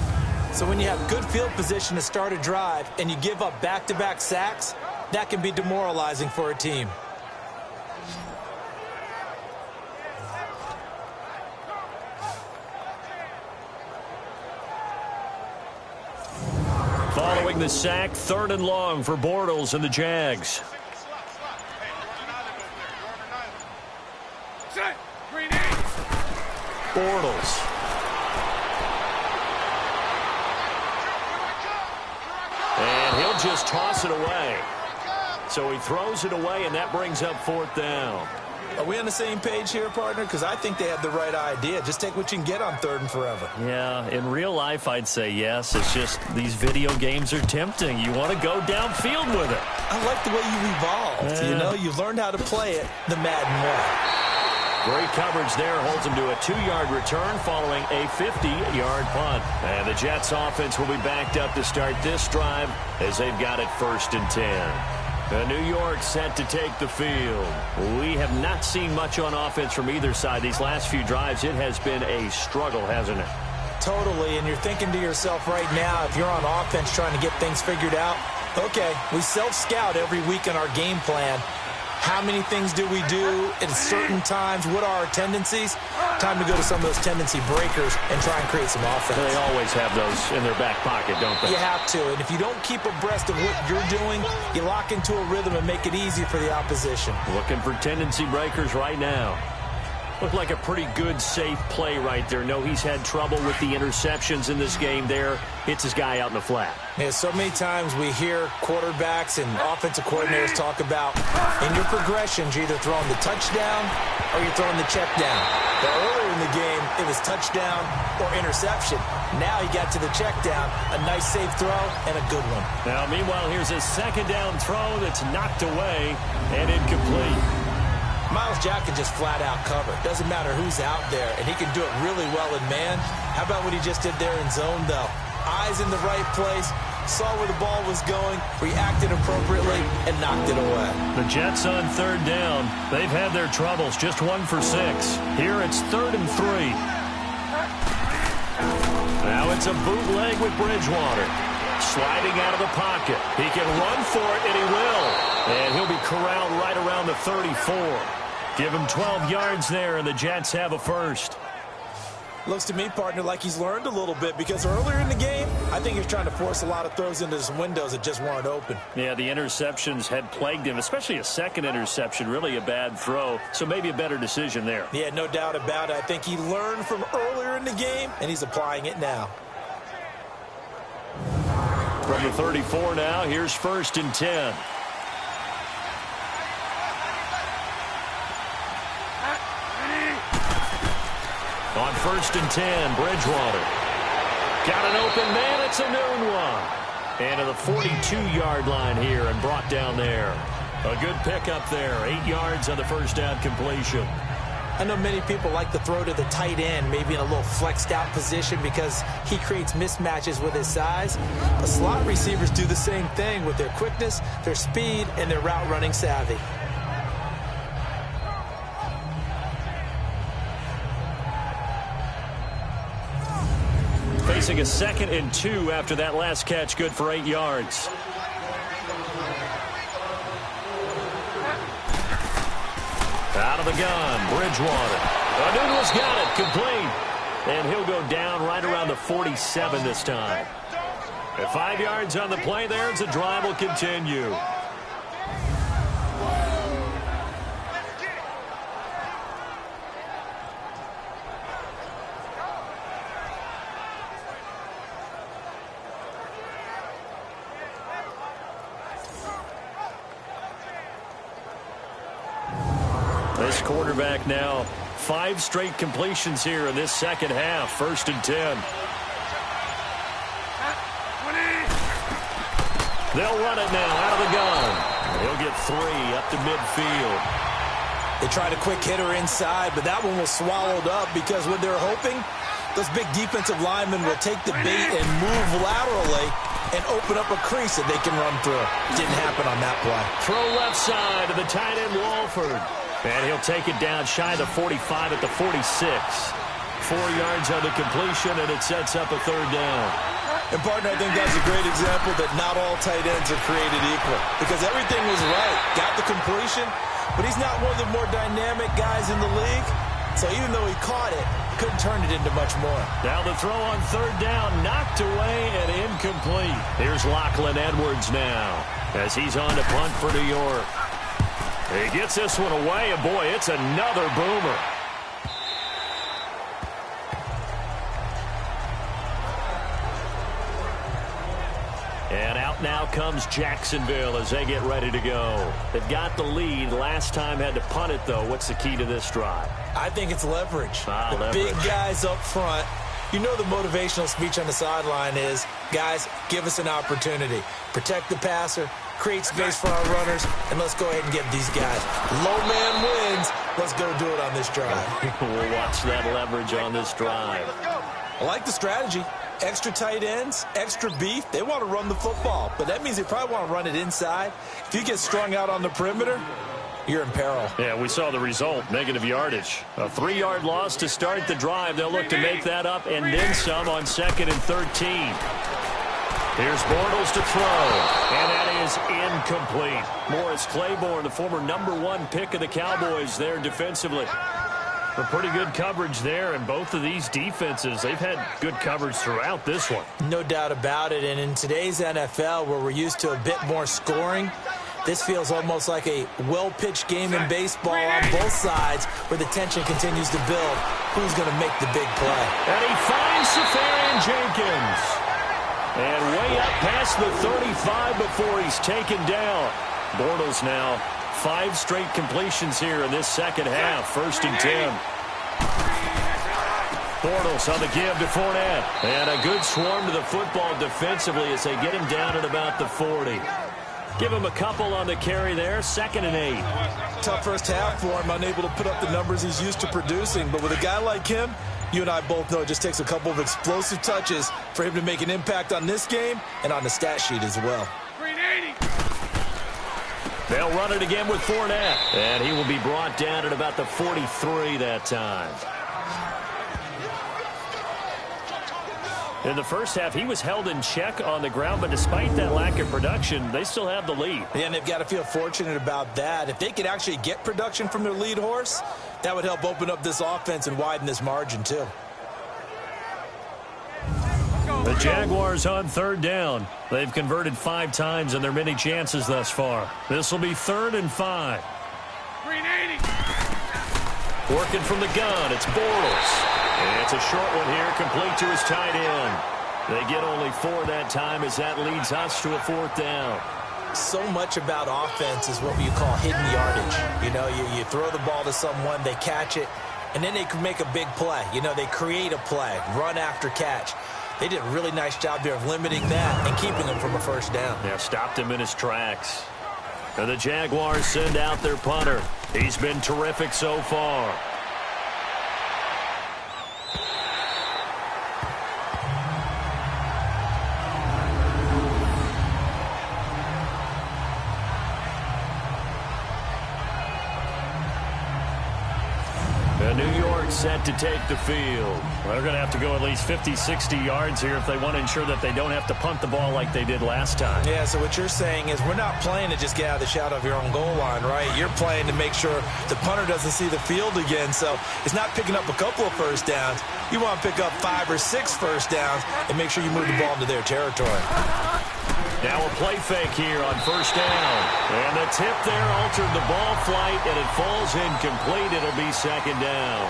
So when you have good field position to start a drive and you give up back-to-back sacks, that can be demoralizing for a team. Following the sack, 3rd and long for Bortles and the Jags. Bortles. And he'll just toss it away. So he throws it away, and that brings up 4th down. Are we on the same page here, partner? Because I think they have the right idea. Just take what you can get on 3rd and forever. Yeah, in real life, I'd say yes. It's just these video games are tempting. You want to go downfield with it. I like the way you evolved. You know, you learned how to play it the Madden way. Great coverage there. Holds him to a 2-yard return following a 50-yard punt. And the Jets offense will be backed up to start this drive as they've got it 1st and 10. And New York set to take the field. We have not seen much on offense from either side. These last few drives, it has been a struggle, hasn't it? Totally, and you're thinking to yourself right now, if you're on offense trying to get things figured out, okay, we self-scout every week in our game plan. How many things do we do at certain times? What are our tendencies? Time to go to some of those tendency breakers and try and create some offense. They always have those in their back pocket, don't they? You have to, and if you don't keep abreast of what you're doing, you lock into a rhythm and make it easy for the opposition. Looking for tendency breakers right now. Looked like a pretty good, safe play right there. No, he's had trouble with the interceptions in this game there. Hits his guy out in the flat. Yeah, so many times we hear quarterbacks and offensive coordinators talk about in your progressions, you're either throwing the touchdown or you're throwing the check down. But earlier in the game, it was touchdown or interception. Now he got to the check down, a nice safe throw and a good one. Now, meanwhile, here's a second down throw that's knocked away and incomplete. Myles Jack can just flat out cover. Doesn't matter who's out there, and he can do it really well in man. How about what he just did there in zone, though? Eyes in the right place, saw where the ball was going, reacted appropriately, and knocked it away. The Jets on third down. They've had their troubles, just 1 for 6. Here it's 3rd and 3. Now it's a bootleg with Bridgewater. Sliding out of the pocket. He can run for it, and he will. And he'll be corralled right around the 34. Give him 12 yards there, and the Jets have a first. Looks to me, partner, like he's learned a little bit because earlier in the game, I think he was trying to force a lot of throws into some windows that just weren't open. Yeah, the interceptions had plagued him, especially a second interception, really a bad throw. So maybe a better decision there. Yeah, no doubt about it. I think he learned from earlier in the game, and he's applying it now. From the 34 now, here's 1st and 10. On 1st and 10, Bridgewater. Got an open man, it's a noon one. And to the 42-yard line here and brought down there. A good pickup there, 8 yards on the first down completion. I know many people like to throw to the tight end, maybe in a little flexed out position because he creates mismatches with his size. The slot receivers do the same thing with their quickness, their speed, and their route running savvy. Facing a 2nd and 2 after that last catch, good for 8 yards. Out of the gun, Bridgewater. O'Neill's got it, complete. And he'll go down right around the 47 this time. At 5 yards on the play there, as the drive will continue. This quarterback now, 5 straight completions here in this second half. 1st and 10. They'll run it now out of the gun. He'll get 3 up to midfield. They tried a quick hitter inside, but that one was swallowed up because what they're hoping, those big defensive linemen will take the bait and move laterally and open up a crease that they can run through. Didn't happen on that play. Throw left side to the tight end, Walford. And he'll take it down shy of the 45 at the 46. 4 yards on the completion, and it sets up a 3rd down. And, partner, I think that's a great example that not all tight ends are created equal because everything was right. Got the completion, but he's not one of the more dynamic guys in the league. So even though he caught it, couldn't turn it into much more. Now the throw on 3rd down, knocked away and incomplete. Here's Lachlan Edwards now as he's on to punt for New York. He gets this one away, and boy, it's another boomer. And out now comes Jacksonville as they get ready to go. They've got the lead. Last time had to punt it, though. What's the key to this drive? I think it's leverage. The leverage. Big guys up front. You know the motivational speech on the sideline is, guys, give us an opportunity. Protect the passer, create space for our runners, and let's go ahead and get these guys. Low man wins. Let's go do it on this drive. We'll watch that leverage on this drive. I like the strategy. Extra tight ends, extra beef. They want to run the football, but that means they probably want to run it inside. If you get strung out on the perimeter, you're in peril. Yeah, we saw the result, negative yardage. A 3-yard loss to start the drive. They'll look to make that up and then some on 2nd and 13. Here's Bortles to throw, and that is incomplete. Morris Claiborne, the former #1 pick of the Cowboys there defensively. A pretty good coverage there, and both of these defenses, they've had good coverage throughout this one. No doubt about it, and in today's NFL, where we're used to a bit more scoring, this feels almost like a well-pitched game in baseball on both sides, where the tension continues to build. Who's going to make the big play? And he finds Safarian Jenkins. And way up past the 35 before he's taken down. Bortles now 5 straight completions here in this second half. 1st and 10. Bortles on the give to Fournette. And a good swarm to the football defensively as they get him down at about the 40. Give him a couple on the carry there. 2nd and 8. Tough first half for him, unable to put up the numbers he's used to producing. But with a guy like him, you and I both know it just takes a couple of explosive touches for him to make an impact on this game and on the stat sheet as well. They'll run it again with Fournette. And he will be brought down at about the 43 that time. In the first half, he was held in check on the ground, but despite that lack of production, they still have the lead. Yeah, and they've got to feel fortunate about that. If they could actually get production from their lead horse, that would help open up this offense and widen this margin too. The Jaguars on 3rd down. They've converted 5 times in their many chances thus far. This will be 3rd and 5. Working from the gun, it's Bortles. And it's a short one here, complete to his tight end. They get only 4 that time as that leads us to a 4th down. So much about offense is what you call hidden yardage. You know, you throw the ball to someone, they catch it, and then they can make a big play. You know, they create a play, run after catch. They did a really nice job there of limiting that and keeping him from a 1st down. Yeah, stopped him in his tracks. And the Jaguars send out their punter. He's been terrific so far. New York set to take the field. They're going to have to go at least 50, 60 yards here if they want to ensure that they don't have to punt the ball like they did last time. Yeah, so what you're saying is we're not playing to just get out of the shadow of your own goal line, right? You're playing to make sure the punter doesn't see the field again. So it's not picking up a couple of 1st downs. You want to pick up 5 or 6 1st downs and make sure you move the ball into their territory. Now a play fake here on 1st down. And the tip there altered the ball flight, and it falls incomplete. It'll be 2nd down.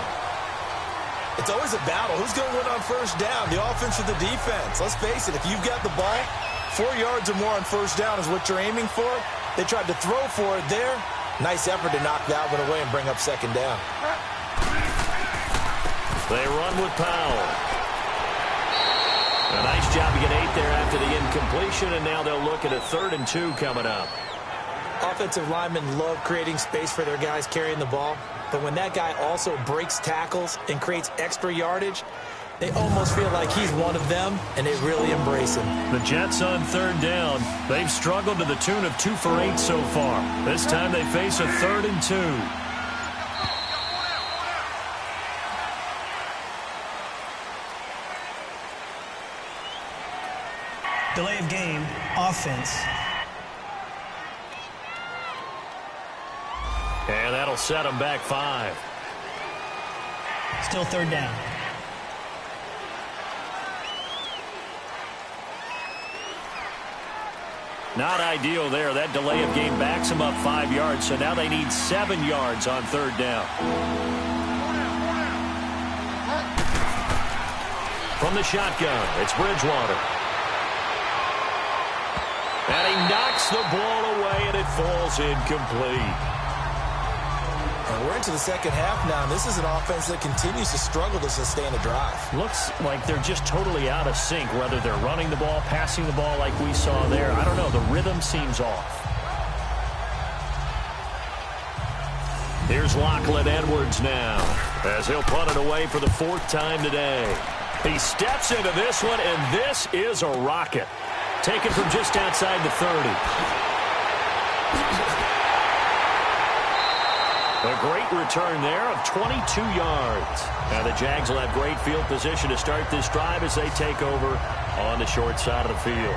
It's always a battle. Who's going to win on 1st down, the offense or the defense? Let's face it, if you've got the ball, 4 yards or more on 1st down is what you're aiming for. They tried to throw for it there. Nice effort to knock that one away and bring up 2nd down. They run with Powell. A nice job to get 8 there after the incompletion, and now they'll look at a 3rd and 2 coming up. Offensive linemen love creating space for their guys carrying the ball, but when that guy also breaks tackles and creates extra yardage, they almost feel like he's one of them, and they really embrace him. The Jets on 3rd down. They've struggled to the tune of 2 for 8 so far. This time they face a 3rd and 2. Delay of game, offense. And that'll set them back 5. Still 3rd down. Not ideal there. That delay of game backs them up 5 yards, so now they need 7 yards on 3rd down. From the shotgun, it's Bridgewater. And he knocks the ball away, and it falls incomplete. And we're into the 2nd half now, and this is an offense that continues to struggle to sustain a drive. Looks like they're just totally out of sync, whether they're running the ball, passing the ball like we saw there. I don't know. The rhythm seems off. Here's Lachlan Edwards now, as he'll punt it away for the 4th time today. He steps into this one, and this is a rocket. Taken from just outside the 30. A great return there of 22 yards. Now the Jags will have great field position to start this drive as they take over on the short side of the field.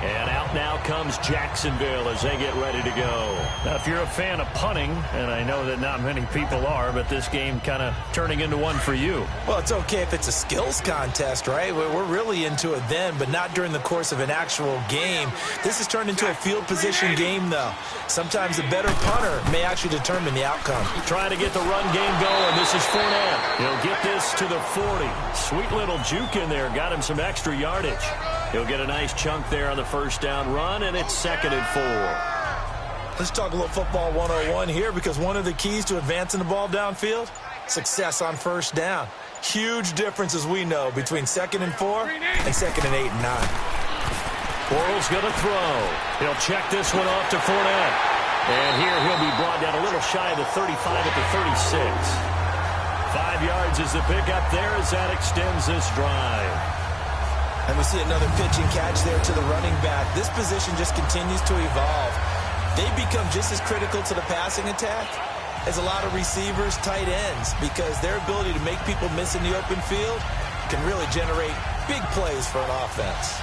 And out now comes Jacksonville as they get ready to go. Now, if you're a fan of punting, and I know that not many people are, but this game kind of turning into one for you. Well, it's okay if it's a skills contest, right? We're really into it then, but not during the course of an actual game. This has turned into a field position game, though. Sometimes a better punter may actually determine the outcome. Trying to get the run game going. This is Fournette. He'll get this to the 40. Sweet little juke in there. Got him some extra yardage. He'll get a nice chunk there on the first down run, and it's 2nd and 4. Let's talk a little football 101 here, because one of the keys to advancing the ball downfield, success on first down. Huge difference, as we know, between 2nd and 4 and 2nd and 8 and 9. Bortles going to throw. He'll check this one off to Fournette. And here he'll be brought down a little shy of the 35 at the 36. 5 yards is the pickup there as that extends this drive. And we see another pitch and catch there to the running back. This position just continues to evolve. They become just as critical to the passing attack as a lot of receivers, tight ends, because their ability to make people miss in the open field can really generate big plays for an offense.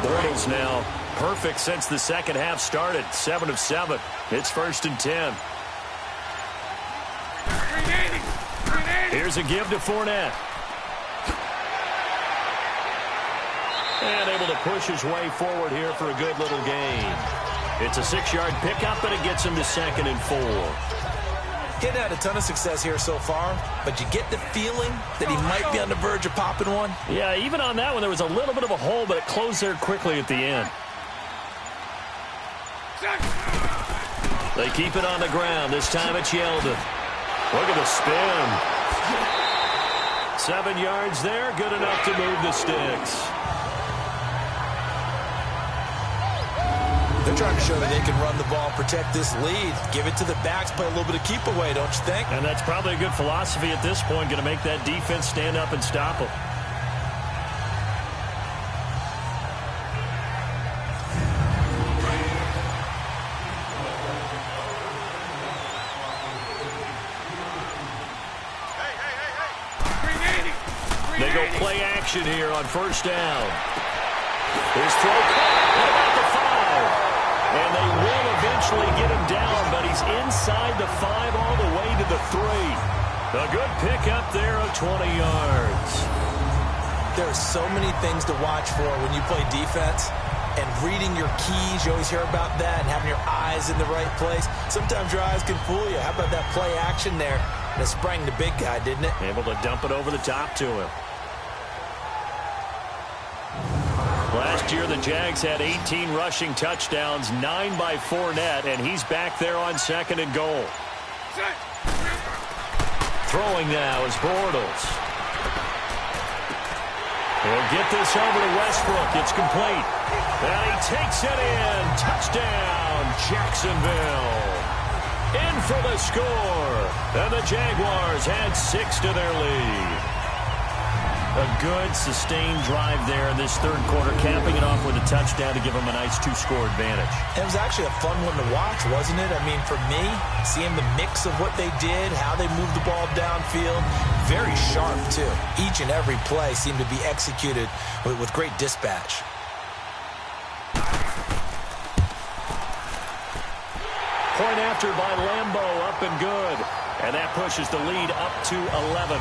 Bortles now perfect since the second half started. 7 of 7. It's 1st and 10. Here's a give to Fournette. And able to push his way forward here for a good little gain. It's a 6-yard pickup, and it gets him to 2nd and 4. Getting had a ton of success here so far, but you get the feeling that he might be on the verge of popping one. Yeah, even on that one, there was a little bit of a hole, but it closed there quickly at the end. They keep it on the ground. This time it's Yeldon. Look at the spin. 7 yards there, good enough to move the sticks. They're trying to show that they can run the ball, protect this lead. Give it to the backs, play a little bit of keep away, don't you think? And that's probably a good philosophy at this point, going to make that defense stand up and stop them. They go play action here on first down. His throw caught about the 5. And they will eventually get him down, but he's inside the 5 all the way to the 3. A good pickup there of 20 yards. There are so many things to watch for when you play defense. And reading your keys, you always hear about that, and having your eyes in the right place. Sometimes your eyes can fool you. How about that play action there? And it sprang the big guy, didn't it? Able to dump it over the top to him. Last year, the Jags had 18 rushing touchdowns, 9 by Fournette, and he's back there on 2nd and goal. Throwing now is Bortles. He'll get this over to Westbrook. It's complete. And he takes it in. Touchdown, Jacksonville. In for the score. And the Jaguars add 6 to their lead. A good, sustained drive there in this third quarter, capping it off with a touchdown to give them a nice 2-score advantage. It was actually a fun one to watch, wasn't it? I mean, for me, seeing the mix of what they did, how they moved the ball downfield, very sharp, too. Each and every play seemed to be executed with great dispatch. Point after by Lambeau, up and good. And that pushes the lead up to 11.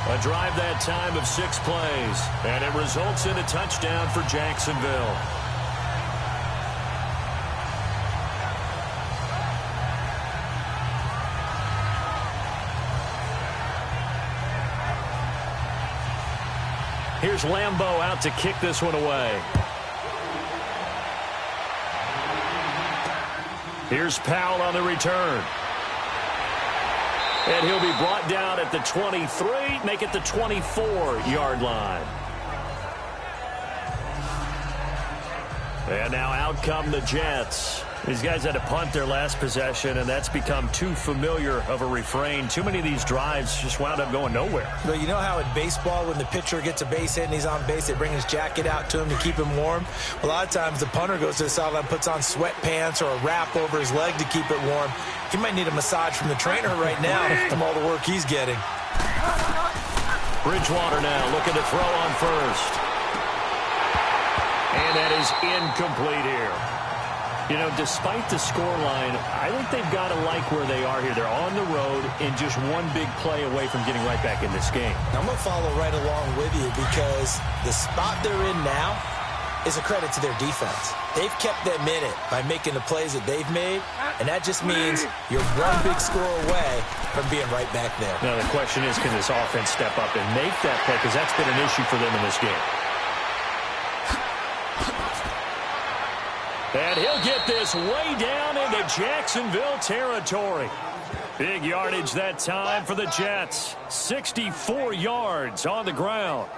A drive that time of 6 plays, and it results in a touchdown for Jacksonville. Here's Lambeau out to kick this one away. Here's Powell on the return. And he'll be brought down at the 23, make it the 24-yard line. And now out come the Jets. These guys had to punt their last possession, and that's become too familiar of a refrain. Too many of these drives just wound up going nowhere. But you know how in baseball, when the pitcher gets a base hit and he's on base, they bring his jacket out to him to keep him warm? A lot of times the punter goes to the sideline, puts on sweatpants or a wrap over his leg to keep it warm. He might need a massage from the trainer right now from all the work he's getting. Bridgewater now looking to throw on first. And that is incomplete here. You know, despite the scoreline, I think they've got to like where they are here. They're on the road and just one big play away from getting right back in this game. I'm going to follow right along with you because the spot they're in now is a credit to their defense. They've kept them in it by making the plays that they've made, and that just means you're one big score away from being right back there. Now, the question is, can this offense step up and make that play? Because that's been an issue for them in this game. And he'll get this way down into Jacksonville territory. Big yardage that time for the Jets. 64 yards on the ground.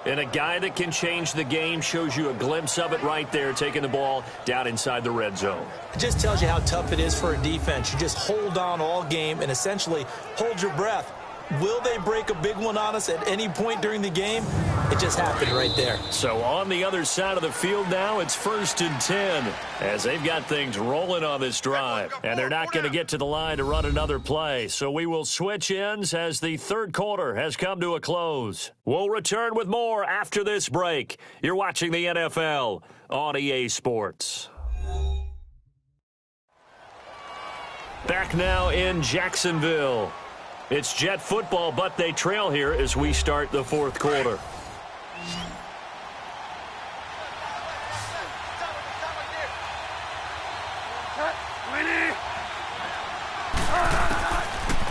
And a guy that can change the game shows you a glimpse of it right there, taking the ball down inside the red zone. It just tells you how tough it is for a defense. You just hold on all game and essentially hold your breath. Will they break a big one on us at any point during the game? It just happened right there. So on the other side of the field now, it's 1st and 10 as they've got things rolling on this drive. And they're not going to get to the line to run another play. So we will switch ends as the third quarter has come to a close. We'll return with more after this break. You're watching the NFL on EA Sports. Back now in Jacksonville. It's Jet football, but they trail here as we start the fourth quarter.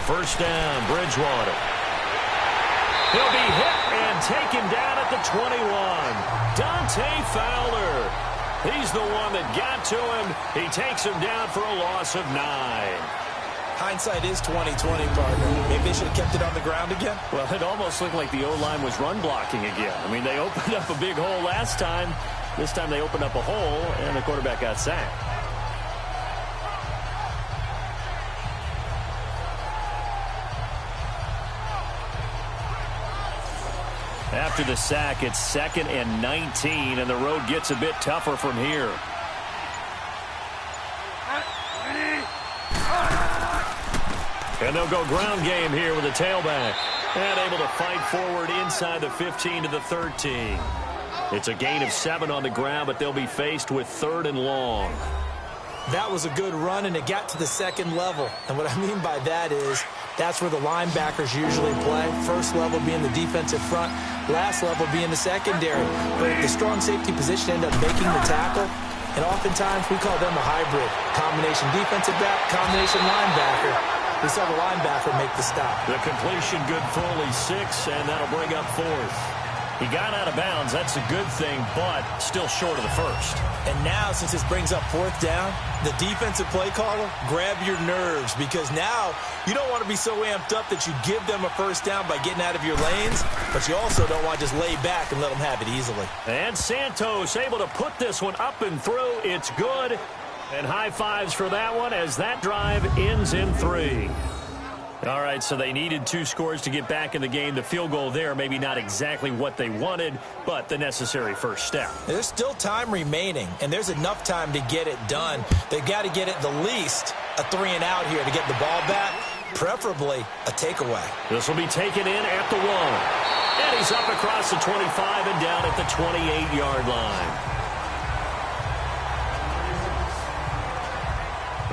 First down, Bridgewater. He'll be hit and taken down at the 21. Dante Fowler. He's the one that got to him. He takes him down for a loss of 9. Hindsight is 20/20, partner. Maybe they should have kept it on the ground again. Well, it almost looked like the O-line was run blocking again. I mean, they opened up a big hole last time. This time they opened up a hole, and the quarterback got sacked. After the sack, it's 2nd and 19, and the road gets a bit tougher from here. And they'll go ground game here with a tailback. And able to fight forward inside the 15 to the 13. It's a gain of 7 on the ground, but they'll be faced with 3rd and long. That was a good run, and it got to the second level. And what I mean by that is that's where the linebackers usually play. First level being the defensive front, last level being the secondary. But the strong safety position ended up making the tackle. And oftentimes we call them a hybrid. Combination defensive back, combination linebacker. We saw the linebacker make the stop. The completion good for only 6, and that'll bring up 4th. He got out of bounds. That's a good thing, but still short of the first. And now, since this brings up 4th down, the defensive play caller, grab your nerves, because now you don't want to be so amped up that you give them a first down by getting out of your lanes, but you also don't want to just lay back and let them have it easily. And Santos able to put this one up and through. It's good. And high fives for that one as that drive ends in 3. All right, so they needed 2 scores to get back in the game. The field goal there, maybe not exactly what they wanted, but the necessary first step. There's still time remaining, and there's enough time to get it done. They've got to get at the least a 3-and-out here to get the ball back, preferably a takeaway. This will be taken in at the 1. And he's up across the 25 and down at the 28-yard line.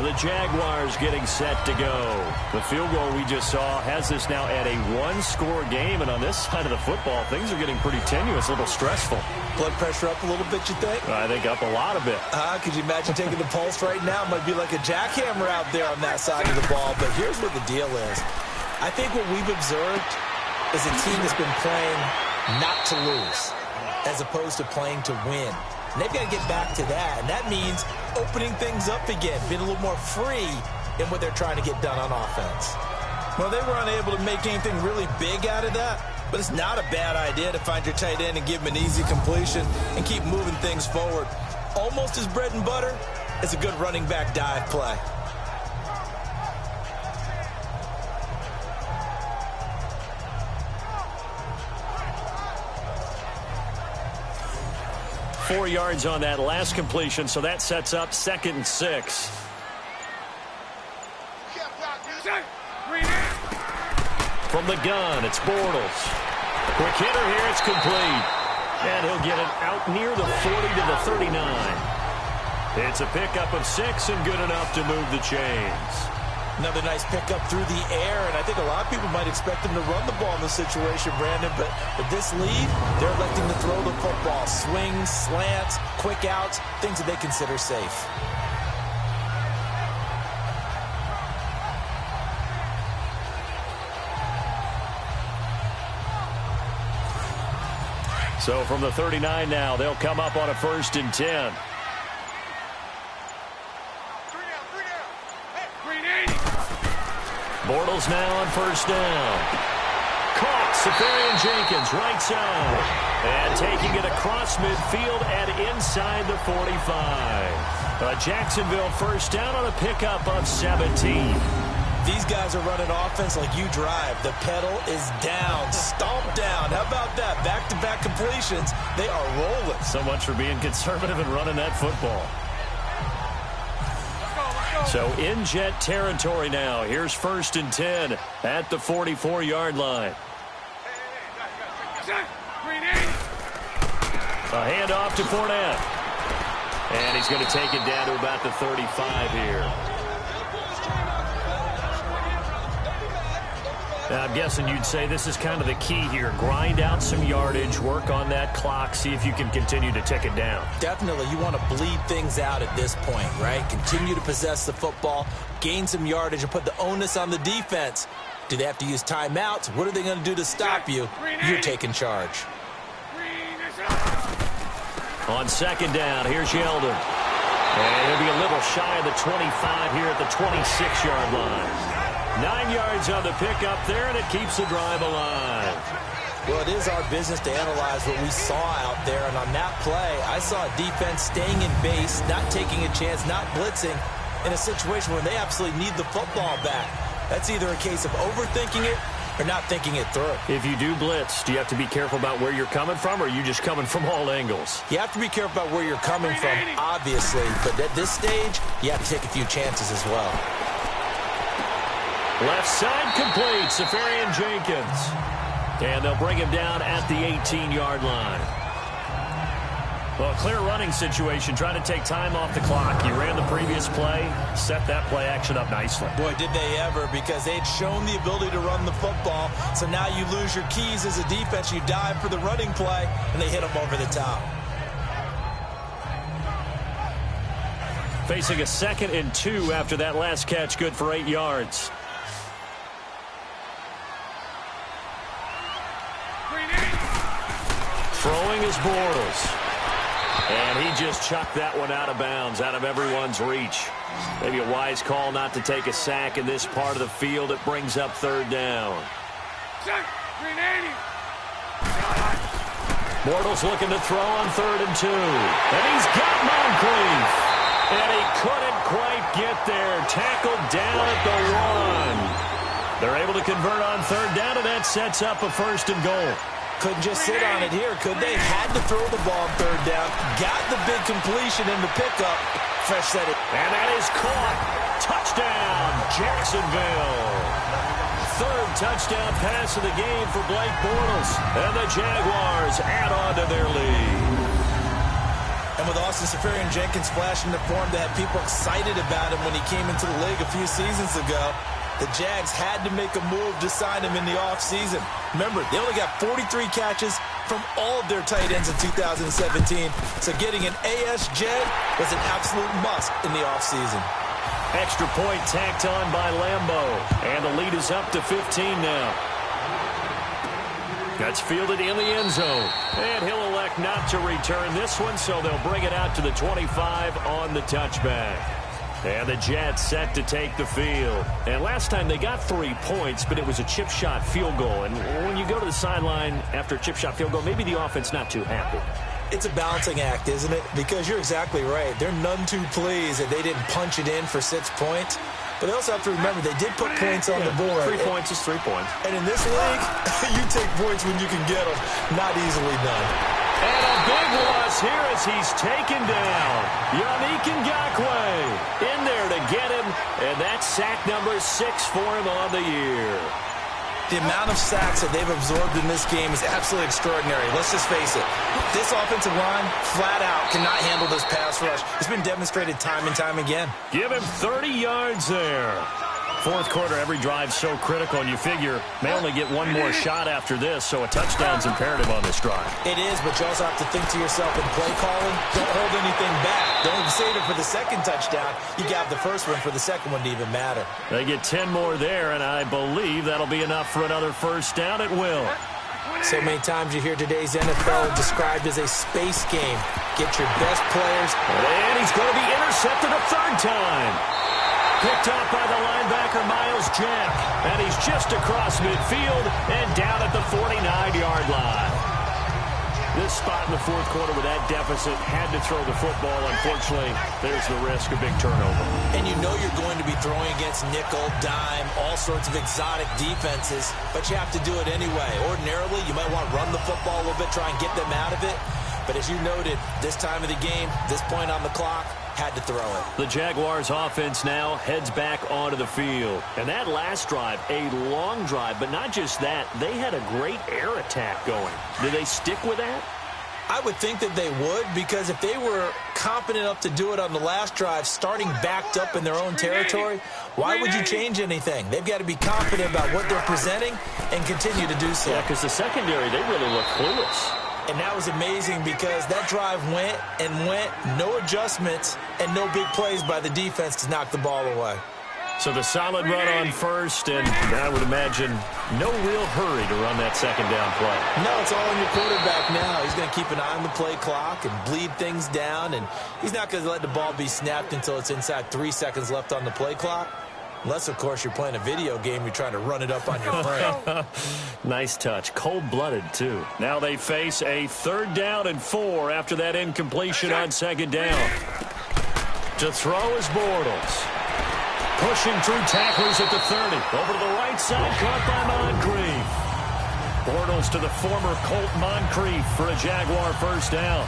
The Jaguars getting set to go. The field goal we just saw has us now at a 1-score game, and on this side of the football, things are getting pretty tenuous, a little stressful. Blood pressure up a little bit, you think? I think up a lot of it. Could you imagine taking the pulse right now? It might be like a jackhammer out there on that side of the ball, but here's what the deal is. I think what we've observed is a team that's been playing not to lose as opposed to playing to win. And they've got to get back to that, and that means opening things up again, being a little more free in what they're trying to get done on offense. Well, they were unable to make anything really big out of that, but it's not a bad idea to find your tight end and give him an easy completion and keep moving things forward. Almost his bread and butter, It's a good running back dive play. Four yards on that last completion, so that sets up 2nd and 6. From the gun, it's Bortles. Quick hitter here, it's complete. And he'll get it out near the 40 to the 39. It's a pickup of 6 and good enough to move the chains. Another nice pickup through the air, and I think a lot of people might expect them to run the ball in this situation, Brandon, but with this lead, they're electing to throw the football. Swings, slants, quick outs, things that they consider safe. So from the 39 now, they'll come up on a 1st and 10. Bortles now on 1st down. Caught, Safarian Jenkins, right side. And taking it across midfield and inside the 45. A Jacksonville 1st down on a pickup of 17. These guys are running offense like you drive. The pedal is down, stomp down. How about that? Back-to-back completions. They are rolling. So much for being conservative and running that football. So in Jet territory now. Here's 1st and 10 at the 44-yard line. A handoff to Fournette. And he's going to take it down to about the 35 here. Now, I'm guessing you'd say this is kind of the key here. Grind out some yardage, work on that clock, see if you can continue to tick it down. Definitely. You want to bleed things out at this point, right? Continue to possess the football, gain some yardage, and put the onus on the defense. Do they have to use timeouts? What are they going to do to stop you? You're taking charge. On 2nd down, here's Yeldon. And he'll be a little shy of the 25 here at the 26-yard line. 9 yards on the pickup there, and it keeps the drive alive. Well, it is our business to analyze what we saw out there, and on that play, I saw a defense staying in base, not taking a chance, not blitzing, in a situation where they absolutely need the football back. That's either a case of overthinking it or not thinking it through. If you do blitz, do you have to be careful about where you're coming from, or are you just coming from all angles? You have to be careful about where you're coming from, obviously, but at this stage, you have to take a few chances as well. Left side complete, Safarian Jenkins. And they'll bring him down at the 18-yard line. Well, clear running situation, trying to take time off the clock. You ran the previous play, set that play action up nicely. Boy, did they ever, because they'd shown the ability to run the football. So now you lose your keys as a defense. You dive for the running play, and they hit them over the top. Facing a 2nd and 2 after that last catch, good for 8 yards. Throwing is Bortles. And he just chucked that one out of bounds, out of everyone's reach. Maybe a wise call not to take a sack in this part of the field. It brings up 3rd down. Bortles looking to throw on 3rd and 2. And he's got Moncrief. And he couldn't quite get there. Tackled down at the 1. They're able to convert on 3rd down, and that sets up a 1st and goal. Couldn't just sit on it here, could they? Had to throw the ball on 3rd down. Got the big completion in the pickup. Fresh set it. And that is caught. Touchdown, Jacksonville. 3rd touchdown pass of the game for Blake Bortles. And the Jaguars add on to their lead. And with Austin Safarian Jenkins flashing the form that had people excited about him when he came into the league a few seasons ago, the Jags had to make a move to sign him in the offseason. Remember, they only got 43 catches from all of their tight ends in 2017, so getting an ASJ was an absolute must in the offseason. Extra point tacked on by Lambeau, and the lead is up to 15 now. That's fielded in the end zone, and he'll elect not to return this one, so they'll bring it out to the 25 on the touchback. And the Jets set to take the field. And last time they got 3 points, but it was a chip shot field goal. And when you go to the sideline after a chip shot field goal, maybe the offense not too happy. It's a balancing act, isn't it? Because you're exactly right. They're none too pleased that they didn't punch it in for 6 points. But they also have to remember they did put points on the board. 3 points is 3 points. And in this league, you take points when you can get them. Not easily done. And a big loss here as he's taken down. Yannick Ngakoue in there to get him. And that's sack number 6 for him on the year. The amount of sacks that they've absorbed in this game is absolutely extraordinary. Let's just face it. This offensive line, flat out, cannot handle this pass rush. It's been demonstrated time and time again. Give him 30 yards there. Fourth quarter, every drive so critical, and you figure may only get one more shot after this, so a touchdown's imperative on this drive. It is, but you also have to think to yourself in play calling, don't hold anything back. Don't save it for the second touchdown. You got the first one for the second one to even matter. They get 10 more there, and I believe that'll be enough for another first down at will. So many times you hear today's NFL described as a space game. Get your best players. And he's going to be intercepted a third time. Picked off by the linebacker, Miles Jack. And he's just across midfield and down at the 49-yard line. This spot in the fourth quarter with that deficit had to throw the football. Unfortunately, there's the risk of big turnover. And you know you're going to be throwing against nickel, dime, all sorts of exotic defenses, but you have to do it anyway. Ordinarily, you might want to run the football a little bit, try and get them out of it. But as you noted, this time of the game, this point on the clock, had to throw it. The Jaguars offense now heads back onto the field. And that last drive, a long drive, but not just that, they had a great air attack going. Did they stick with that? I would think that they would, because if they were confident enough to do it on the last drive, starting backed up in their own territory, why would you change anything? They've got to be confident about what they're presenting and continue to do so. Yeah, because the secondary, they really look clueless. And that was amazing because that drive went and went, no adjustments, and no big plays by the defense to knock the ball away. So the solid run on first, and I would imagine no real hurry to run that second down play. No, it's all on your quarterback now. He's going to keep an eye on the play clock and bleed things down, and he's not going to let the ball be snapped until it's inside 3 seconds left on the play clock. Unless, of course, you're playing a video game, you're trying to run it up on your friend. Nice touch. Cold-blooded, too. Now they face a 3rd down and 4 after that incompletion on second down. To throw is Bortles. Pushing through tacklers at the 30. Over to the right side, caught by Moncrief. Bortles to the former Colt Moncrief for a Jaguar first down.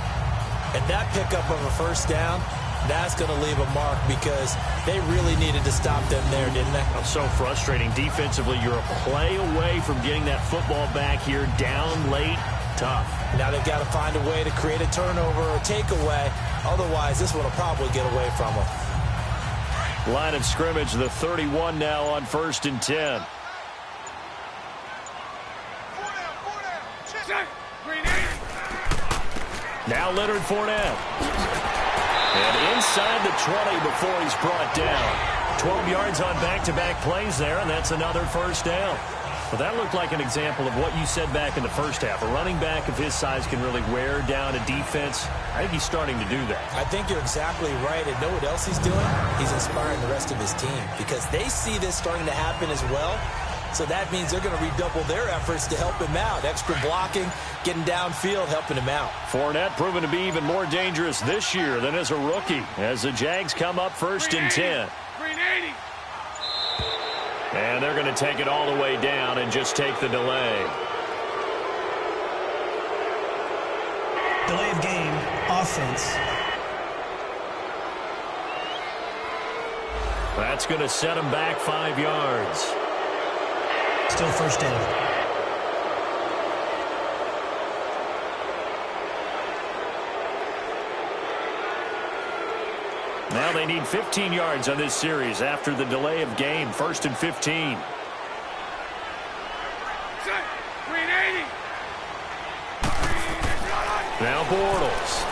And that pickup of a first down, that's going to leave a mark because they really needed to stop them there, didn't they? So frustrating. Defensively, you're a play away from getting that football back here down late. Tough. Now they've got to find a way to create a turnover or takeaway. Otherwise, this one will probably get away from them. Line of scrimmage, the 31 now on 1st and 10. Now Leonard Fournette. And inside the 20 before he's brought down. 12 yards on back-to-back plays there, and that's another first down. Well, that looked like an example of what you said back in the first half. A running back of his size can really wear down a defense. I think he's starting to do that. I think you're exactly right. And know what else he's doing? He's inspiring the rest of his team because they see this starting to happen as well. So that means they're going to redouble their efforts to help him out. Extra blocking, getting downfield, helping him out. Fournette proven to be even more dangerous this year than as a rookie as the Jags come up 1st and 10. And they're going to take it all the way down and just take the delay. Delay of game, offense. That's going to set them back 5 yards. Still first down. Now they need 15 yards on this series after the delay of game. 1st and 15. Now Bortles.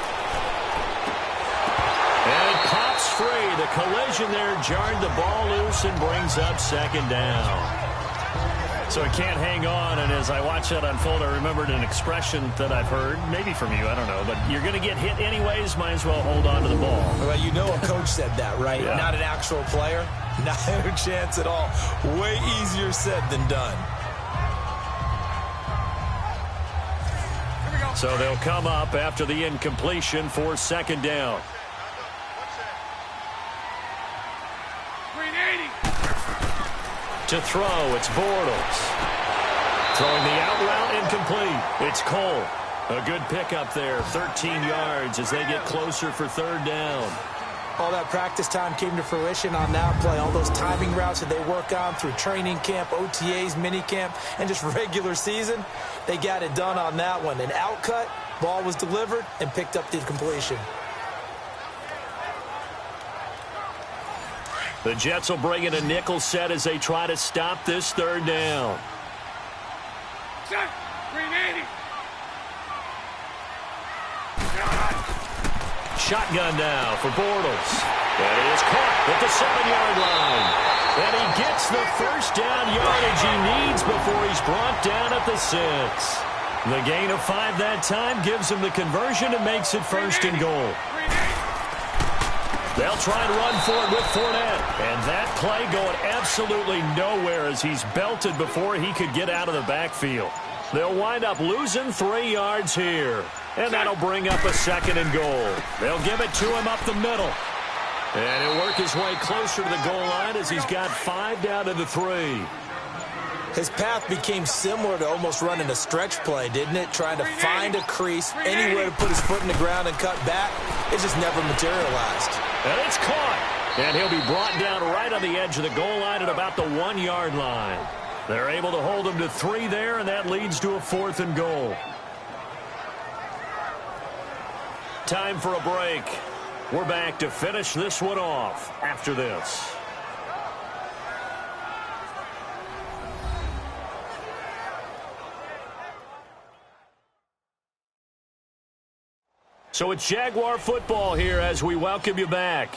And it pops free. The collision there jarred the ball loose and brings up 2nd down. So it can't hang on, and as I watch that unfold, I remembered an expression that I've heard, maybe from you, I don't know, but you're going to get hit anyways, might as well hold on to the ball. Well, you know a coach said that, right? Yeah. Not an actual player. Not a chance at all. Way easier said than done. Here we go. So they'll come up after the incompletion for second down. Green 80. To throw, it's Bortles. Throwing the out route incomplete. It's Cole. A good pickup there, 13 yards as they get closer for third down. All that practice time came to fruition on that play. All those timing routes that they work on through training camp, OTAs, minicamp, and just regular season, they got it done on that one. An outcut, ball was delivered, and picked up the completion. The Jets will bring in a nickel set as they try to stop this third down. Set. Green 80. Shotgun now for Bortles. And he is caught at the 7-yard line. And he gets the first down yardage he needs before he's brought down at the 6. The gain of 5 that time gives him the conversion and makes it first and goal. They'll try and run for it with Fournette. And that play going absolutely nowhere as he's belted before he could get out of the backfield. They'll wind up losing 3 yards here. And that'll bring up a second and goal. They'll give it to him up the middle. And he'll work his way closer to the goal line as he's got 5 down to the 3. His path became similar to almost running a stretch play, didn't it? Trying to find a crease, anywhere to put his foot in the ground and cut back. It just never materialized. And it's caught. And he'll be brought down right on the edge of the goal line at about the 1-yard line. They're able to hold him to 3 there, and that leads to a 4th and goal. Time for a break. We're back to finish this one off after this. So it's Jaguar football here as we welcome you back.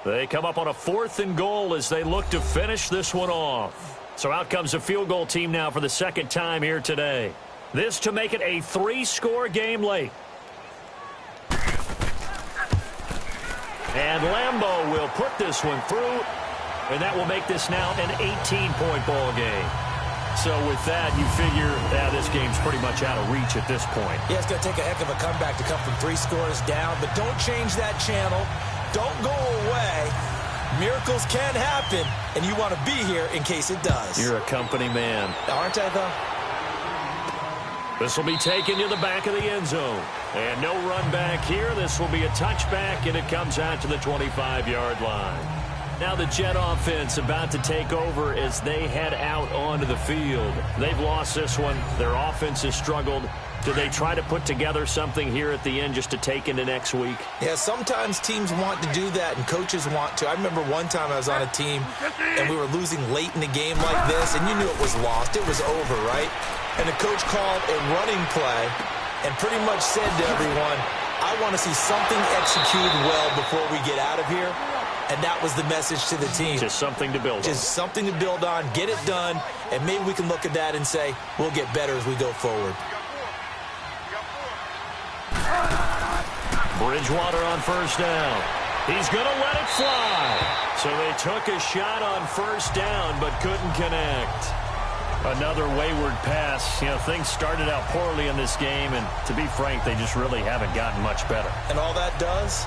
They come up on a 4th and goal as they look to finish this one off. So out comes a field goal team now for the second time here today. This to make it a 3-score game late. And Lambeau will put this one through, and that will make this now an 18-point ball game. So with that, you figure this game's pretty much out of reach at this point. Yeah, it's going to take a heck of a comeback to come from 3 scores down, but don't change that channel. Don't go away. Miracles can happen, and you want to be here in case it does. You're a company man. Aren't I, though? This will be taken to the back of the end zone. And no run back here. This will be a touchback, and it comes out to the 25-yard line. Now the Jet offense about to take over as they head out onto the field. They've lost this one. Their offense has struggled. Do they try to put together something here at the end just to take into next week? Yeah, sometimes teams want to do that and coaches want to. I remember one time I was on a team and we were losing late in a game like this, and you knew it was lost. It was over, right? And the coach called a running play and pretty much said to everyone, I want to see something executed well before we get out of here. And that was the message to the team. Just something to build on. Just something to build on, get it done, and maybe we can look at that and say, we'll get better as we go forward. Bridgewater on first down. He's going to let it fly. So they took a shot on first down but couldn't connect. Another wayward pass. You know, things started out poorly in this game, and to be frank, they just really haven't gotten much better. And all that does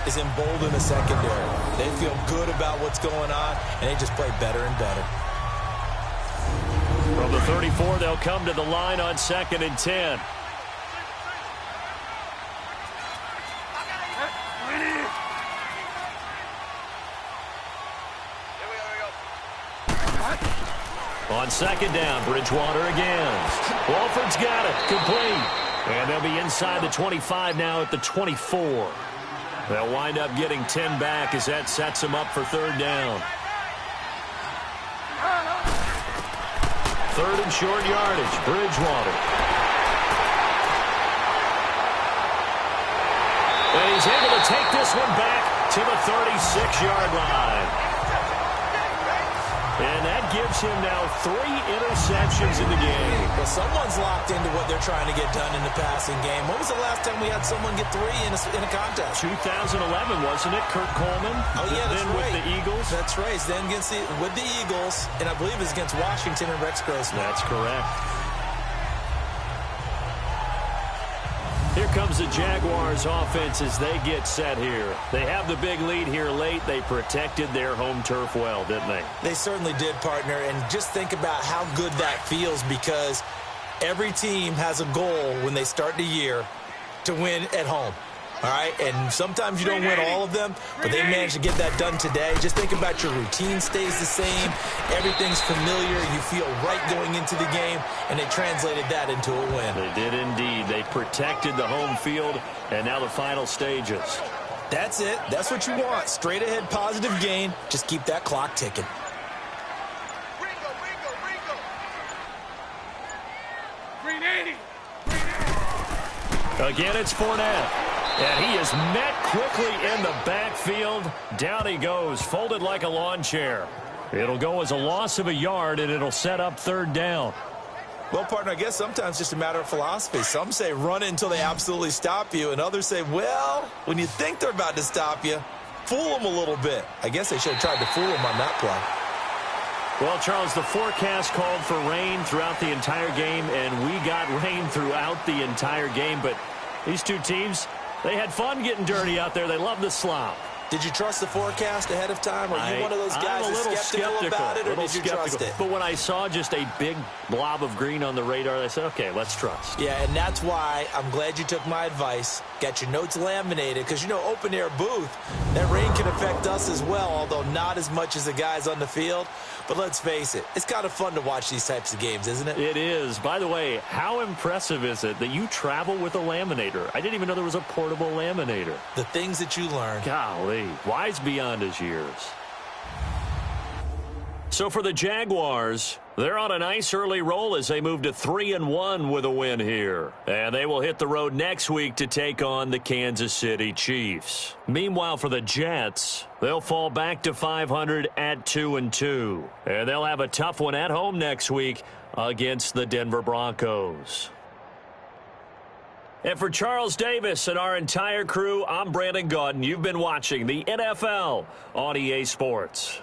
is embolden the secondary. They feel good about what's going on, and they just play better and better. From the 34, they'll come to the line on 2nd and 10. On 2nd down, Bridgewater again. Walford's got it. Complete. And they'll be inside the 25 now at the 24. They'll wind up getting 10 back as that sets them up for third down. 3rd and short yardage. Bridgewater. And he's able to take this one back to the 36-yard line. And that gives him now 3 interceptions in the game. Well, someone's locked into what they're trying to get done in the passing game. When was the last time we had someone get 3 in a contest? 2011, wasn't it? Kurt Coleman? Oh, yeah, that's then right. With the Eagles? That's right. Then with the Eagles, and I believe it was against Washington and Rex Grossman. That's correct. Here comes the Jaguars offense as they get set here. They have the big lead here late. They protected their home turf well, didn't they? They certainly did, partner. And just think about how good that feels, because every team has a goal when they start the year to win at home. All right, and sometimes you don't win all of them, but they managed to get that done today. Just think about your routine stays the same. Everything's familiar. You feel right going into the game, and they translated that into a win. They did indeed. They protected the home field, and now the final stages. That's it. That's what you want. Straight ahead positive gain. Just keep that clock ticking. Green 80. Again, it's Fournette. And he is met quickly in the backfield. Down he goes, folded like a lawn chair. It'll go as a loss of a yard, and it'll set up third down. Well, partner, I guess sometimes it's just a matter of philosophy. Some say run it until they absolutely stop you, and others say, well, when you think they're about to stop you, fool them a little bit. I guess they should have tried to fool them on that play. Well, Charles, the forecast called for rain throughout the entire game, and we got rain throughout the entire game. But these two teams, they had fun getting dirty out there. They love the slop. Did you trust the forecast ahead of time? Are you one of those guys I'm a little skeptical about it, or did you trust it? But when I saw just a big blob of green on the radar, I said, okay, let's trust. Yeah, and that's why I'm glad you took my advice. Got your notes laminated, because, you know, open-air booth, that rain can affect us as well, although not as much as the guys on the field. But let's face it, it's kind of fun to watch these types of games, isn't it? It is. By the way, how impressive is it that you travel with a laminator? I didn't even know there was a portable laminator. The things that you learn. Golly, wise beyond his years. So for the Jaguars, they're on a nice early roll as they move to 3-1 with a win here. And they will hit the road next week to take on the Kansas City Chiefs. Meanwhile, for the Jets, they'll fall back to 500 at 2-2. And they'll have a tough one at home next week against the Denver Broncos. And for Charles Davis and our entire crew, I'm Brandon Gaudin. You've been watching the NFL on EA Sports.